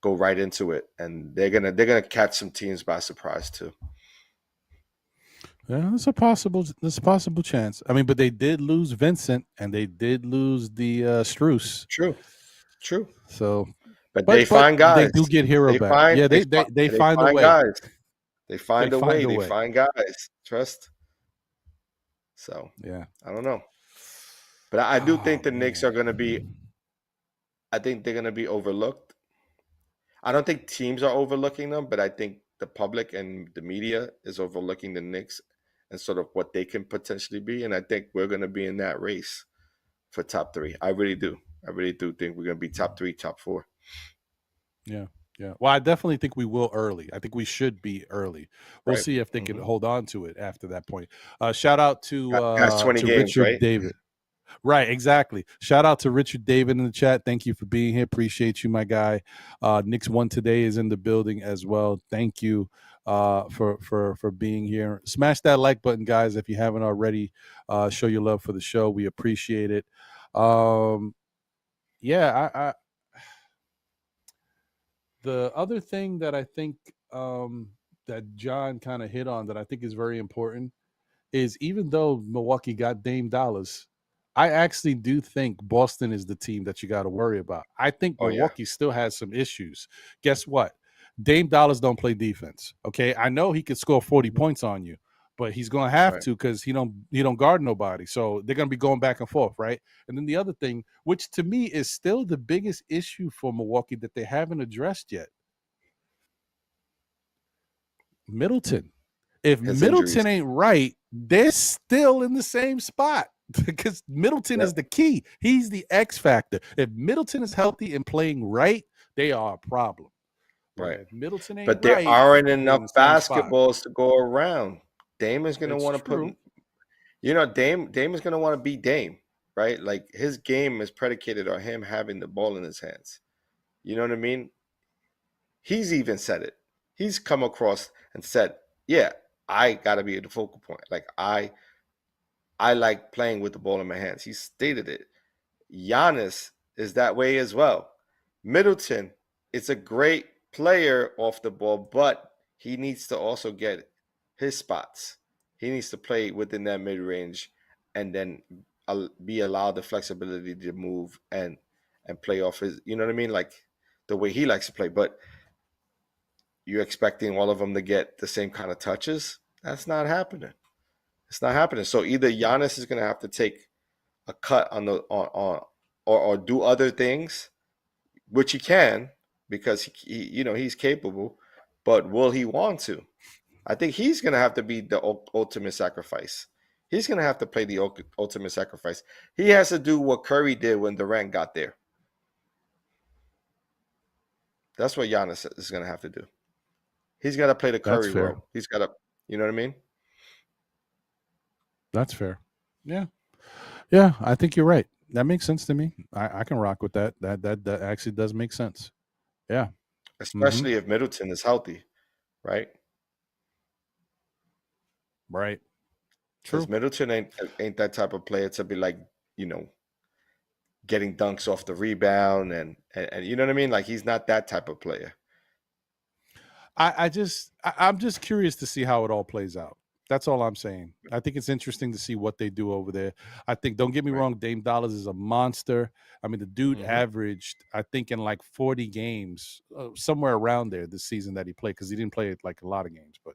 go right into it, and they're going to catch some teams by surprise too. Yeah, there's a possible chance. I mean, but they did lose Vincent and they did lose the Strus. True. So, but they find guys. They do get Hero back. They find a way. Guys. They find a way. They find guys. Trust. So yeah, I don't know, but I do think the Knicks are going to be. I think they're going to be overlooked. I don't think teams are overlooking them, but I think the public and the media is overlooking the Knicks and sort of what they can potentially be. And I think we're going to be in that race for top 3. I really do. I really do think we're going to be top 3, top 4. Yeah. Well, I definitely think we will early. I think we should be early. We'll see if they can hold on to it after that point. Shout out to, games, Richard right? David. Right, exactly. Shout out to Richard David in the chat. Thank you for being here. Appreciate you, my guy. Knicks One Today is in the building as well. Thank you for being here. Smash that like button, guys, if you haven't already. Show your love for the show. We appreciate it. I the other thing that I think that John kind of hit on that I think is very important is, even though Milwaukee got Dame Dollars, I actually do think Boston is the team that you got to worry about. I think Milwaukee still has some issues. Guess what? Dame Dollars don't play defense. Okay, I know he could score 40 points on you, but he's going to have to, because he don't guard nobody. So they're going to be going back and forth, right? And then the other thing, which to me is still the biggest issue for Milwaukee that they haven't addressed yet, Middleton. If Middleton ain't right, they're still in the same spot, because Middleton is the key. He's the X factor. If Middleton is healthy and playing right, they are a problem. Right. If Middleton ain't but there right, aren't enough basketballs to go around. Dame is going to want to put, Dame is going to want to be Dame, right? Like, his game is predicated on him having the ball in his hands. You know what I mean? He's even said it. He's come across and said, yeah, I got to be at the focal point. Like, I like playing with the ball in my hands. He stated it. Giannis is that way as well. Middleton is a great player off the ball, but he needs to also get his spots. He needs to play within that mid-range and then be allowed the flexibility to move and play off his, you know what I mean? Like, the way he likes to play. But you're expecting all of them to get the same kind of touches? That's not happening. It's not happening. So either Giannis is going to have to take a cut or do other things, which he can, because he he's capable, but will he want to? I think he's going to have to be the ultimate sacrifice. He's going to have to play the ultimate sacrifice. He has to do what Curry did when Durant got there. That's what Giannis is going to have to do. He's got to play the Curry role. He's got to, you know what I mean? That's fair. Yeah. Yeah, I think you're right. That makes sense to me. I can rock with that. That actually does make sense. Yeah. Especially if Middleton is healthy, right? Right. True. Because Middleton ain't that type of player to be like, getting dunks off the rebound and you know what I mean? Like he's not that type of player. I'm just curious to see how it all plays out. That's all I'm saying. I think it's interesting to see what they do over there. I think, don't get me wrong, Dame Dollars is a monster. I mean, the dude averaged, I think, in like 40 games, somewhere around there this season that he played, because he didn't play like a lot of games, but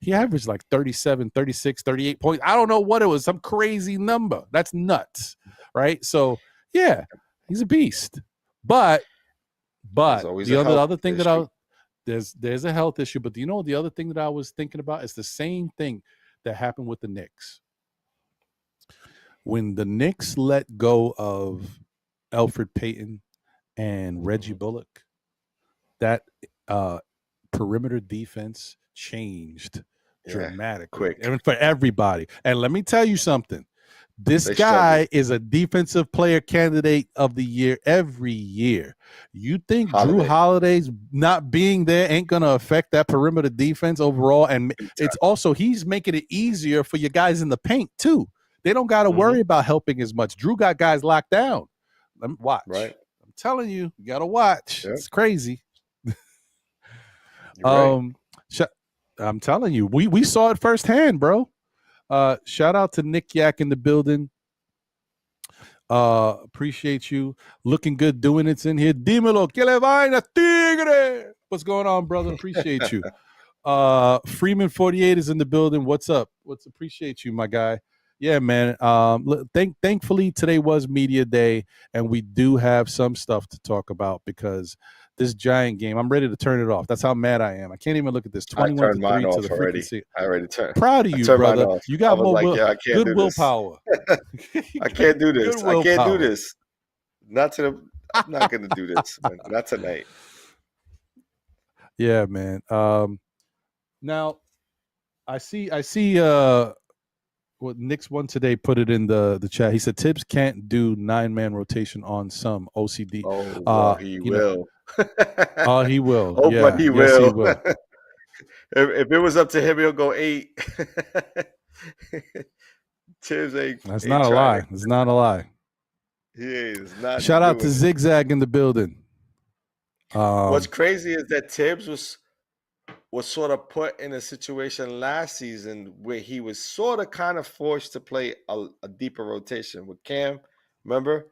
he averaged like 37, 36, 38 points. I don't know what it was, some crazy number. That's nuts, right? So, yeah, he's a beast. But the other thing that there's a health issue, but the other thing that I was thinking about is the same thing that happened with the Knicks. When the Knicks let go of Elfrid Payton and Reggie Bullock, that perimeter defense changed dramatically. And for everybody. And let me tell you something. This guy is a defensive player candidate of the year every year. You think Drew Holiday's not being there ain't going to affect that perimeter defense overall? And it's also, he's making it easier for your guys in the paint too. They don't got to worry about helping as much. Drew got guys locked down. Let me watch. Right. I'm telling you, you got to watch. Yep. It's crazy. I'm telling you, we saw it firsthand, bro. Shout out to Nick Yak in the building. Appreciate you. Looking good doing it's in here. Dímelo, que le vaina, tigre. What's going on, brother? Appreciate you. Freeman 48 is in the building. What's up? Appreciate you, my guy. Yeah, man. Thankfully, today was media day, and we do have some stuff to talk about because this Giant game, I'm ready to turn it off. That's how mad I am. I can't even look at this 21-3 to the frequency. I already turned. Proud of you, brother. You got more good willpower. I can't do this. I can't do this. I'm not going to do this. Not tonight. Yeah, man. Now, I see. What Knicks won today, put it in the chat. He said Thibs can't do 9-man rotation on some OCD. Oh, well, he will. He will. Oh, yeah. But he will. He will. If it was up to him, he'll go 8. Thibs ain't. That's not a lie. It's not a lie. He is not. Shout out to Zigzag in the building. What's crazy is that Thibs was sort of put in a situation last season where he was sort of kind of forced to play a deeper rotation with Cam, remember?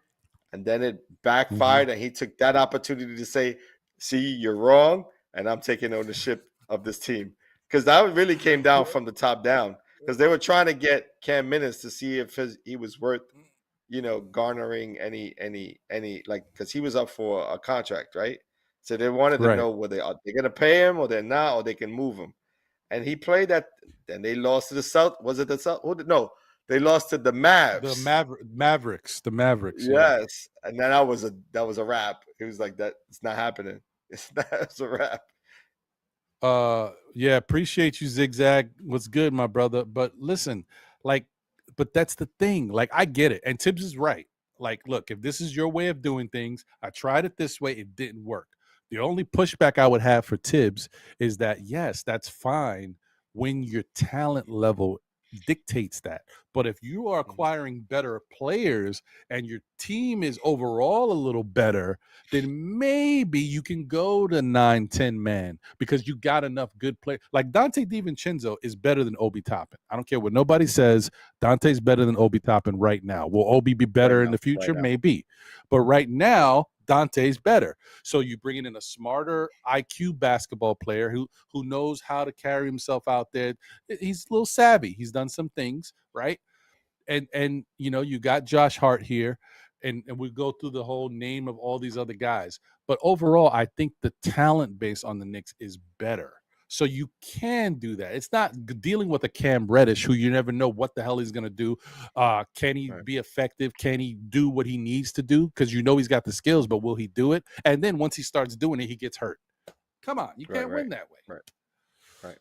And then it backfired, and he took that opportunity to say, see, you're wrong, and I'm taking ownership of this team. Because that really came down from the top down. Because they were trying to get Cam minutes to see if he was worth, garnering any like, because he was up for a contract, right? So they wanted to know whether they're going to pay him or they're not, or they can move him. And he played that. Then they lost to the South. Was it the South? No, they lost to the Mavs. The Mavericks. The Mavericks. Yes. Yeah. And then that was a wrap. It was like that. It's not happening. It's a wrap. Yeah. Appreciate you, Zigzag. What's good, my brother? But listen, but that's the thing. Like, I get it. And Thibs is right. Like, look, if this is your way of doing things, I tried it this way. It didn't work. The only pushback I would have for Thibs is that, yes, that's fine when your talent level dictates that. But if you are acquiring better players and your team is overall a little better, then maybe you can go to 9-10 man because you got enough good players. Like Dante DiVincenzo is better than Obi Toppin. I don't care what nobody says. Dante's better than Obi Toppin right now. Will Obi be better in the future? Maybe. But right now, Dante's better. So you bring in a smarter IQ basketball player who knows how to carry himself out there. He's a little savvy. He's done some things, right? And you got Josh Hart here, and we go through the whole name of all these other guys. But overall, I think the talent base on the Knicks is better. So you can do that. It's not dealing with a Cam Reddish who you never know what the hell he's going to do. Can he be effective? Can he do what he needs to do? Because you know he's got the skills, but will he do it? And then once he starts doing it, he gets hurt. Come on, you can't win that way. Right.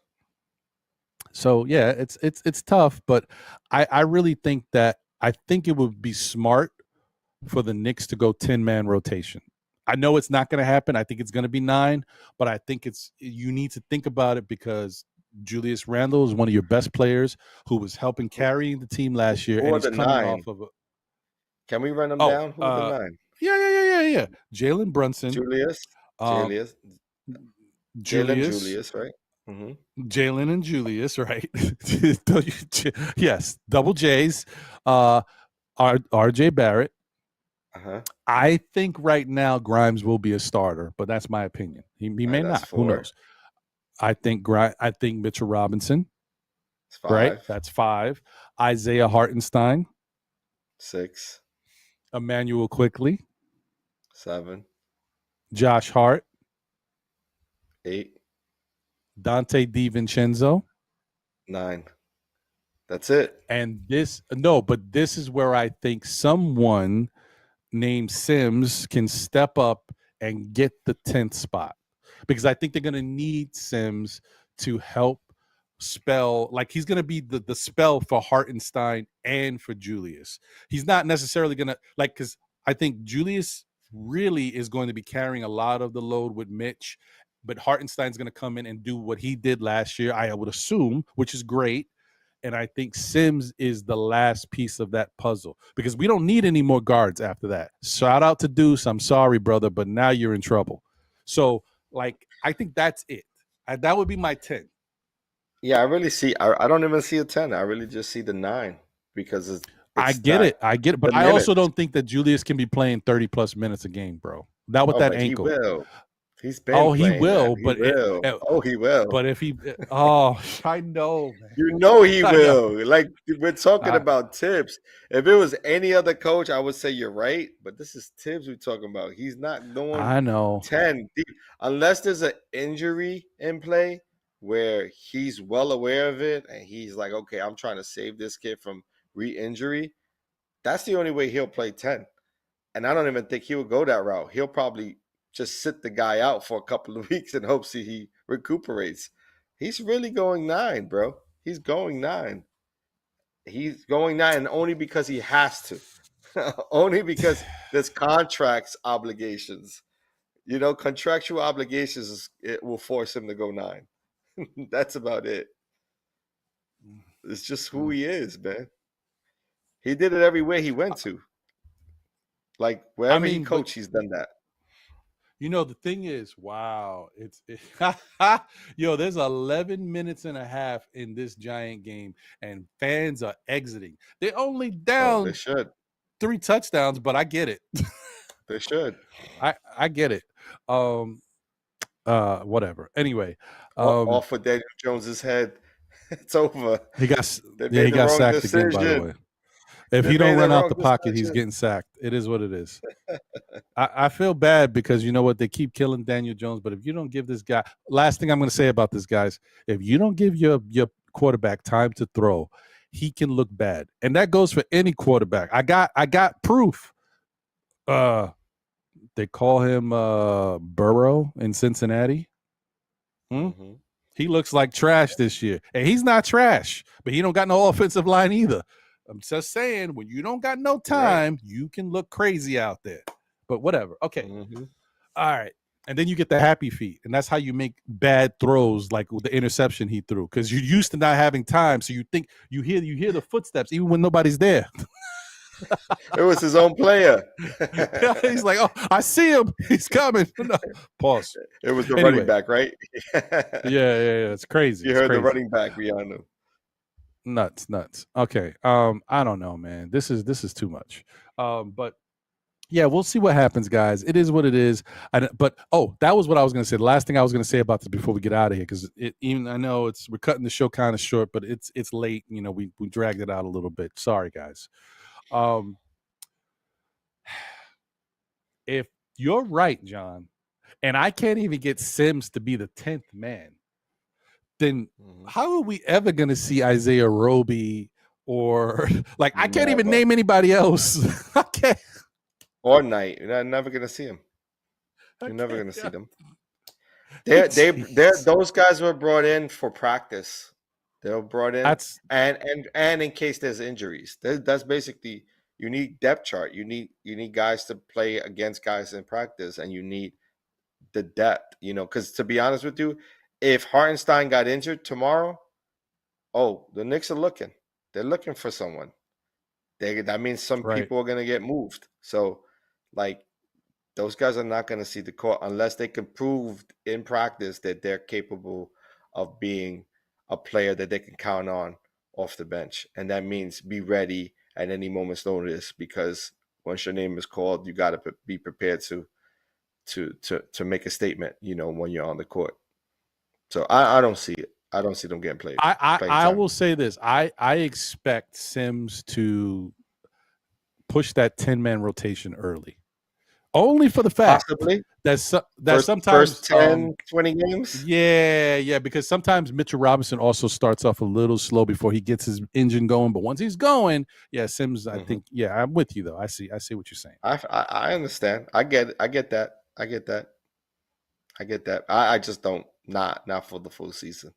So yeah, it's tough, but I really think it would be smart for the Knicks to go 10-man rotation. I know it's not going to happen. I think it's going to be 9, but I think you need to think about it because Julius Randle is one of your best players who was helping carrying the team last year. Who and are he's the coming 9? off of Can we run them down? Who are the 9? Yeah. Jalen Brunson. Julius, right? Mm-hmm. Jalen and Julius, right? Yes, double J's. RJ Barrett. I think right now Grimes will be a starter, but that's my opinion. He may not. 4. Who knows? I think Mitchell Robinson. It's 5. Right? That's 5. Isaiah Hartenstein. 6. Emmanuel Quickly. 7. Josh Hart. 8. Dante DiVincenzo. 9. That's it. And this is where I think someone named Sims can step up and get the 10th spot, because I think they're going to need Sims to help spell, like he's going to be the spell for Hartenstein and for Julius. He's not necessarily going to, like, because I think Julius really is going to be carrying a lot of the load with Mitch, but Hartenstein's going to come in and do what he did last year, I would assume, which is great. And I think Sims is the last piece of that puzzle, because we don't need any more guards after that. Shout out to Deuce. I'm sorry, brother, but now you're in trouble. So, like, I think that's it. That would be my 10. Yeah, I really see. I don't even see a 10. I really just see the 9 because I get it. But I also don't think that Julius can be playing 30-plus minutes a game, bro. Not with that ankle. He will. He's been he will. He will. But if he, I know, man. You know he will. Like, we're talking about Thibs. If it was any other coach, I would say you're right. But this is Thibs we're talking about. He's not going 10 deep. Unless there's an injury in play where he's well aware of it and he's like, okay, I'm trying to save this kid from re-injury. That's the only way he'll play 10. And I don't even think he would go that route. He'll probably just sit the guy out for a couple of weeks and hope he recuperates. He's really going 9, bro. He's going 9. He's going 9, and only because he has to. Only because there's contracts obligations. You know, contractual obligations, it will force him to go 9. That's about it. It's just who he is, man. He did it everywhere he went to. Like, wherever he coached, he's done that. You know, the thing is, wow, there's 11 minutes and a half in this Giant game, and fans are exiting. They're only down they should. 3 touchdowns, but I get it. They should. I get it. Whatever. Anyway. Off of Daniel Jones's head. It's over. He got sacked again, by the way. If he don't run out the pocket, he's getting sacked. It is what it is. I feel bad because you know what? They keep killing Daniel Jones, but if you don't give this guy – last thing I'm going to say about this, guys, if you don't give your quarterback time to throw, he can look bad. And that goes for any quarterback. I got proof. They call him Burrow in Cincinnati. Mm-hmm. He looks like trash this year. And he's not trash, but he don't got no offensive line either. I'm just saying, when you don't got no time, you can look crazy out there. But whatever. Okay. Mm-hmm. All right. And then you get the happy feet. And that's how you make bad throws, like with the interception he threw. Because you're used to not having time. So you think you hear the footsteps even when nobody's there. It was his own player. He's like, oh, I see him. He's coming. No. Pause. It was the running back, right? Yeah. It's crazy. You heard the running back, Rihanna. Nuts. Okay. I don't know, man. This is too much. But yeah, we'll see what happens, guys. It is what it is. But that was what I was going to say. The last thing I was going to say about this before we get out of here, because even I know we're cutting the show kind of short, but it's late. You know, we dragged it out a little bit. Sorry, guys. If you're right, John, and I can't even get Sims to be the 10th man, then how are we ever going to see Isaiah Roby or like I can't even name anybody else. I can't. Or Knight. You're never going to see him. You're never going to see them. Those guys were brought in for practice. They were brought in and in case there's injuries. That's basically, you need depth chart. You need guys to play against guys in practice, and you need the depth, because to be honest with you, if Hartenstein got injured tomorrow, the Knicks are looking. They're looking for someone. That means some people are going to get moved. So, like, those guys are not going to see the court unless they can prove in practice that they're capable of being a player that they can count on off the bench. And that means be ready at any moment's notice, because once your name is called, you got to be prepared to make a statement, when you're on the court. So I don't see it. I don't see them getting played. I will say this. I expect Sims to push that 10-man rotation early. Only for the fact that sometimes first 10, 20 games. Yeah, because sometimes Mitchell Robinson also starts off a little slow before he gets his engine going. But once he's going, Sims, I think, I'm with you though. I see what you're saying. I understand. I get that. I just don't not for the full season.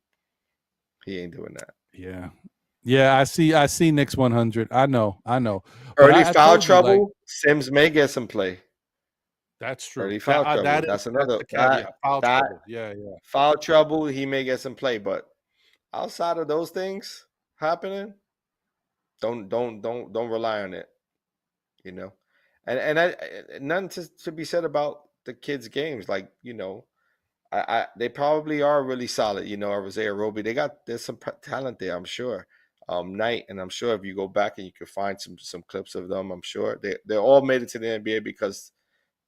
He ain't doing that. Yeah. I see Knicks 100. I know. Early foul trouble. Sims may get some play. That's true. Early foul trouble. That's another caveat. Foul trouble. Yeah. Foul trouble. He may get some play, but outside of those things happening, don't rely on it. And I nothing to be said about the kids' games. Like, they probably are really solid. Isaiah Roby, there's some talent there, I'm sure. Knight, and I'm sure if you go back and you can find some clips of them, I'm sure they all made it to the NBA because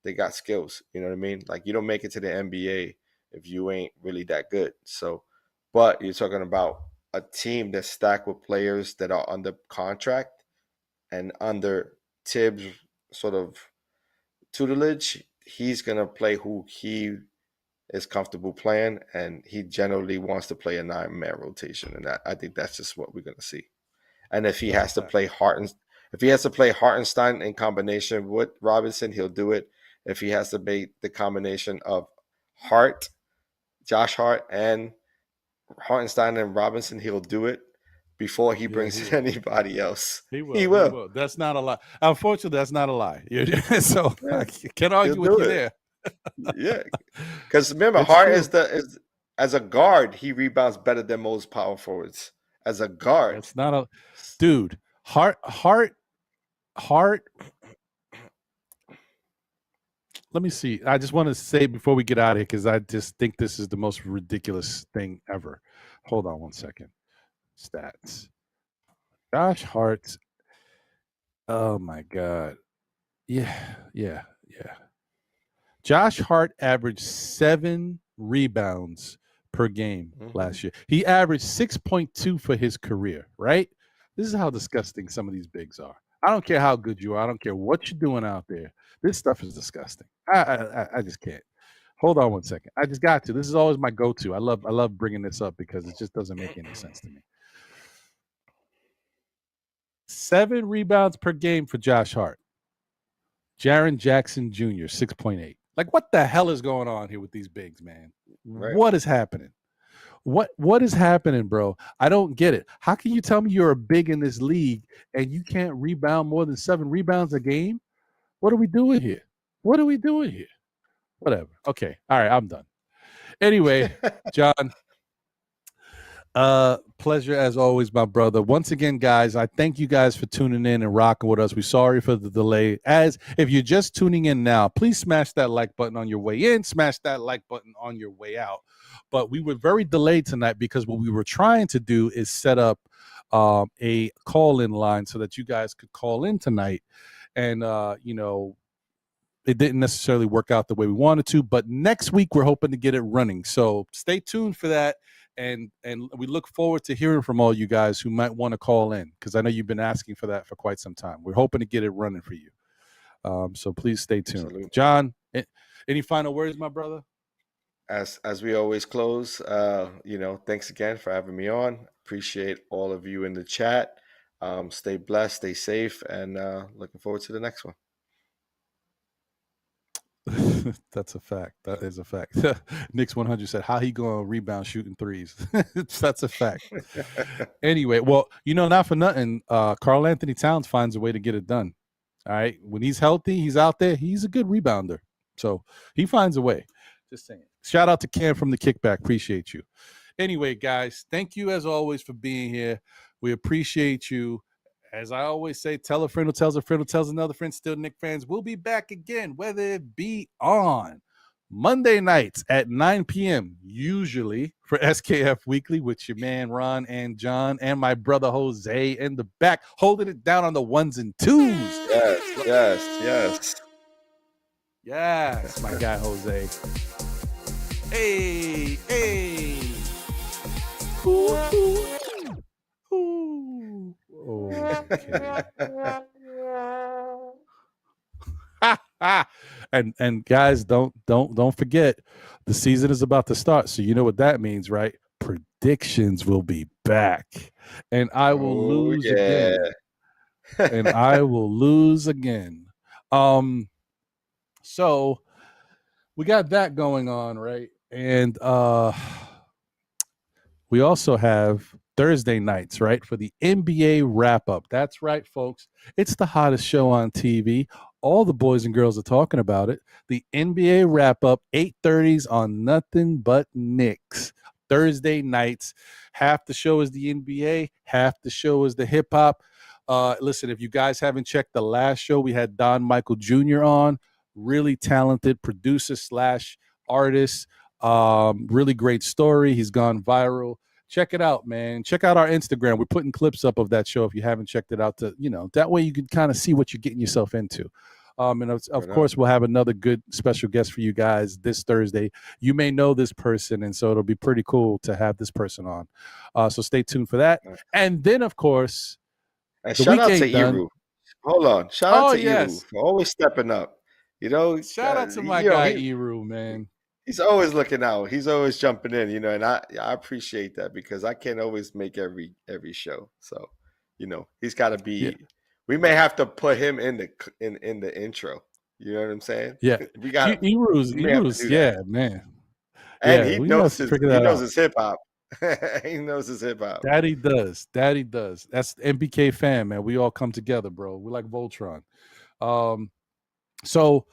they got skills. You know what I mean? Like, you don't make it to the NBA if you ain't really that good. So, but you're talking about a team that's stacked with players that are under contract and under Thibs' sort of tutelage. He's gonna play who he is comfortable playing, and he generally wants to play a 9-man rotation, and I think that's just what we're gonna see. And if he has to play Hartenstein in combination with Robinson, he'll do it. If he has to make the combination of Josh Hart, and Hartenstein and Robinson, he'll do it before he brings in anybody else. He will. That's not a lie. Unfortunately, that's not a lie. So I can't argue with you there. Yeah, because remember, Hart is as a guard, he rebounds better than most power forwards. As a guard, it's not a dude. Hart. Let me see. I just want to say before we get out of here, because I just think this is the most ridiculous thing ever. Hold on one second. Stats. Josh Hart. Oh my God. Yeah. Josh Hart averaged 7 rebounds per game last year. He averaged 6.2 for his career, right? This is how disgusting some of these bigs are. I don't care how good you are. I don't care what you're doing out there. This stuff is disgusting. I just can't. Hold on one second. I just got to. This is always my go-to. I love bringing this up because it just doesn't make any sense to me. 7 rebounds per game for Josh Hart. Jaren Jackson Jr., 6.8. Like, what the hell is going on here with these bigs, man? Right. What is happening? What is happening, bro? I don't get it. How can you tell me you're a big in this league and you can't rebound more than 7 rebounds a game? What are we doing here? Whatever. Okay. All right. I'm done. Anyway, John, pleasure as always, my brother. Once again, guys, I thank you guys for tuning in and rocking with us. We're sorry for the delay. As if you're just tuning in now, please smash that like button on your way in, smash that like button on your way out. But we were very delayed tonight because what we were trying to do is set up a call-in line so that you guys could call in tonight. And, it didn't necessarily work out the way we wanted to, but next week we're hoping to get it running. So stay tuned for that. And we look forward to hearing from all you guys who might want to call in, because I know you've been asking for that for quite some time. We're hoping to get it running for you. So please stay tuned. Absolutely. John, any final words, my brother? as we always close, thanks again for having me on. Appreciate all of you in the chat. Stay blessed, stay safe, and looking forward to the next one. That's a fact. That is a fact. Knicks 100 said, how he going to rebound shooting threes? That's a fact. Anyway, well, not for nothing, Karl Anthony Towns finds a way to get it done. All right. When he's healthy, he's out there. He's a good rebounder. So he finds a way. Just saying. Shout out to Cam from the Kickback. Appreciate you. Anyway, guys, thank you as always for being here. We appreciate you. As I always say, tell a friend who tells a friend who tells another friend. Still Knicks fans, we'll be back again, whether it be on Monday nights at 9 p.m., usually for SKF Weekly with your man Ron and John and my brother Jose in the back, holding it down on the ones and twos. Yes, my guy Jose. Hey. Ooh. Okay. And guys, don't forget, the season is about to start. So you know what that means, right? Predictions will be back, and I will lose again. And I will lose again. So we got that going on, right? And we also have Thursday nights, right, for the NBA wrap-up. That's right, folks. It's the hottest show on TV. All the boys and girls are talking about it. The NBA wrap-up, 8:30s on Nothing But Knicks. Thursday nights. Half the show is the NBA. Half the show is the hip-hop. Listen, if you guys haven't checked the last show, we had Don Michael Jr. on. Really talented producer / artist. Really great story. He's gone viral. Check it out, man. Check out our Instagram. We're putting clips up of that show if you haven't checked it out. That way you can kind of see what you're getting yourself into. And of course, we'll have another good special guest for you guys this Thursday. You may know this person, and so it'll be pretty cool to have this person on. So stay tuned for that. And then, of course, and shout out to Iru. Hold on. Shout out to Iru for always stepping up. Shout out to my guy Iru, man. He's always looking out. He's always jumping in, and I appreciate that because I can't always make every show. So, he's got to be. Yeah. We may have to put him in the intro. You know what I'm saying? Yeah, we got Iru's. Yeah, man. And he knows his hip hop. He knows his hip hop. Daddy does. That's MBK fan, man. We all come together, bro. We're like Voltron. So.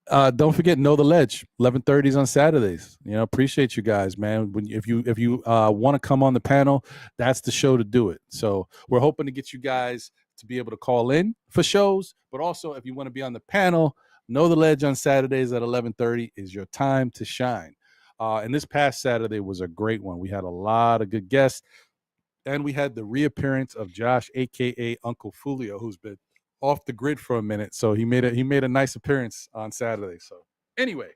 Don't forget, Know the Ledge, 11:30s on Saturdays. Appreciate you guys, man. If you want to come on the panel, that's the show to do it. So we're hoping to get you guys to be able to call in for shows, but also if you want to be on the panel, Know the Ledge on Saturdays at 11:30 is your time to shine. And this past Saturday was a great one. We had a lot of good guests, and we had the reappearance of Josh, aka UncleFoolio, who's been off the grid for a minute, so he made a nice appearance on Saturday. So anyway,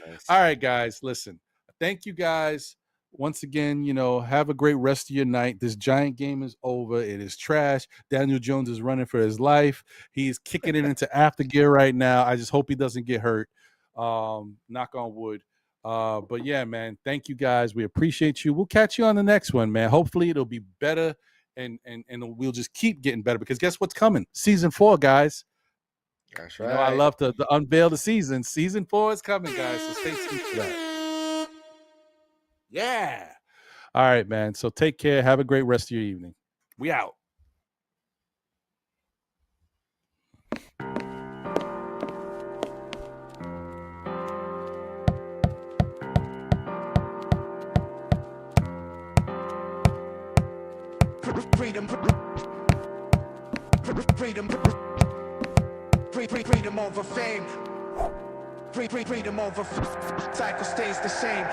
nice. All right, guys, listen, thank you guys once again. Have a great rest of your night. This Giant game is over. It is trash. Daniel Jones is running for his life. He's kicking it into after gear right now. I just hope he doesn't get hurt. Knock on wood. But yeah, man, thank you guys. We appreciate you. We'll catch you on the next one, man. Hopefully it'll be better. And we'll just keep getting better because guess what's coming? Season 4, guys. That's right. I love to unveil the season. Season 4 is coming, guys. So stay tuned for that. Yeah. All right, man. So take care. Have a great rest of your evening. We out. Freedom over fame. Freedom over cycle stays the same.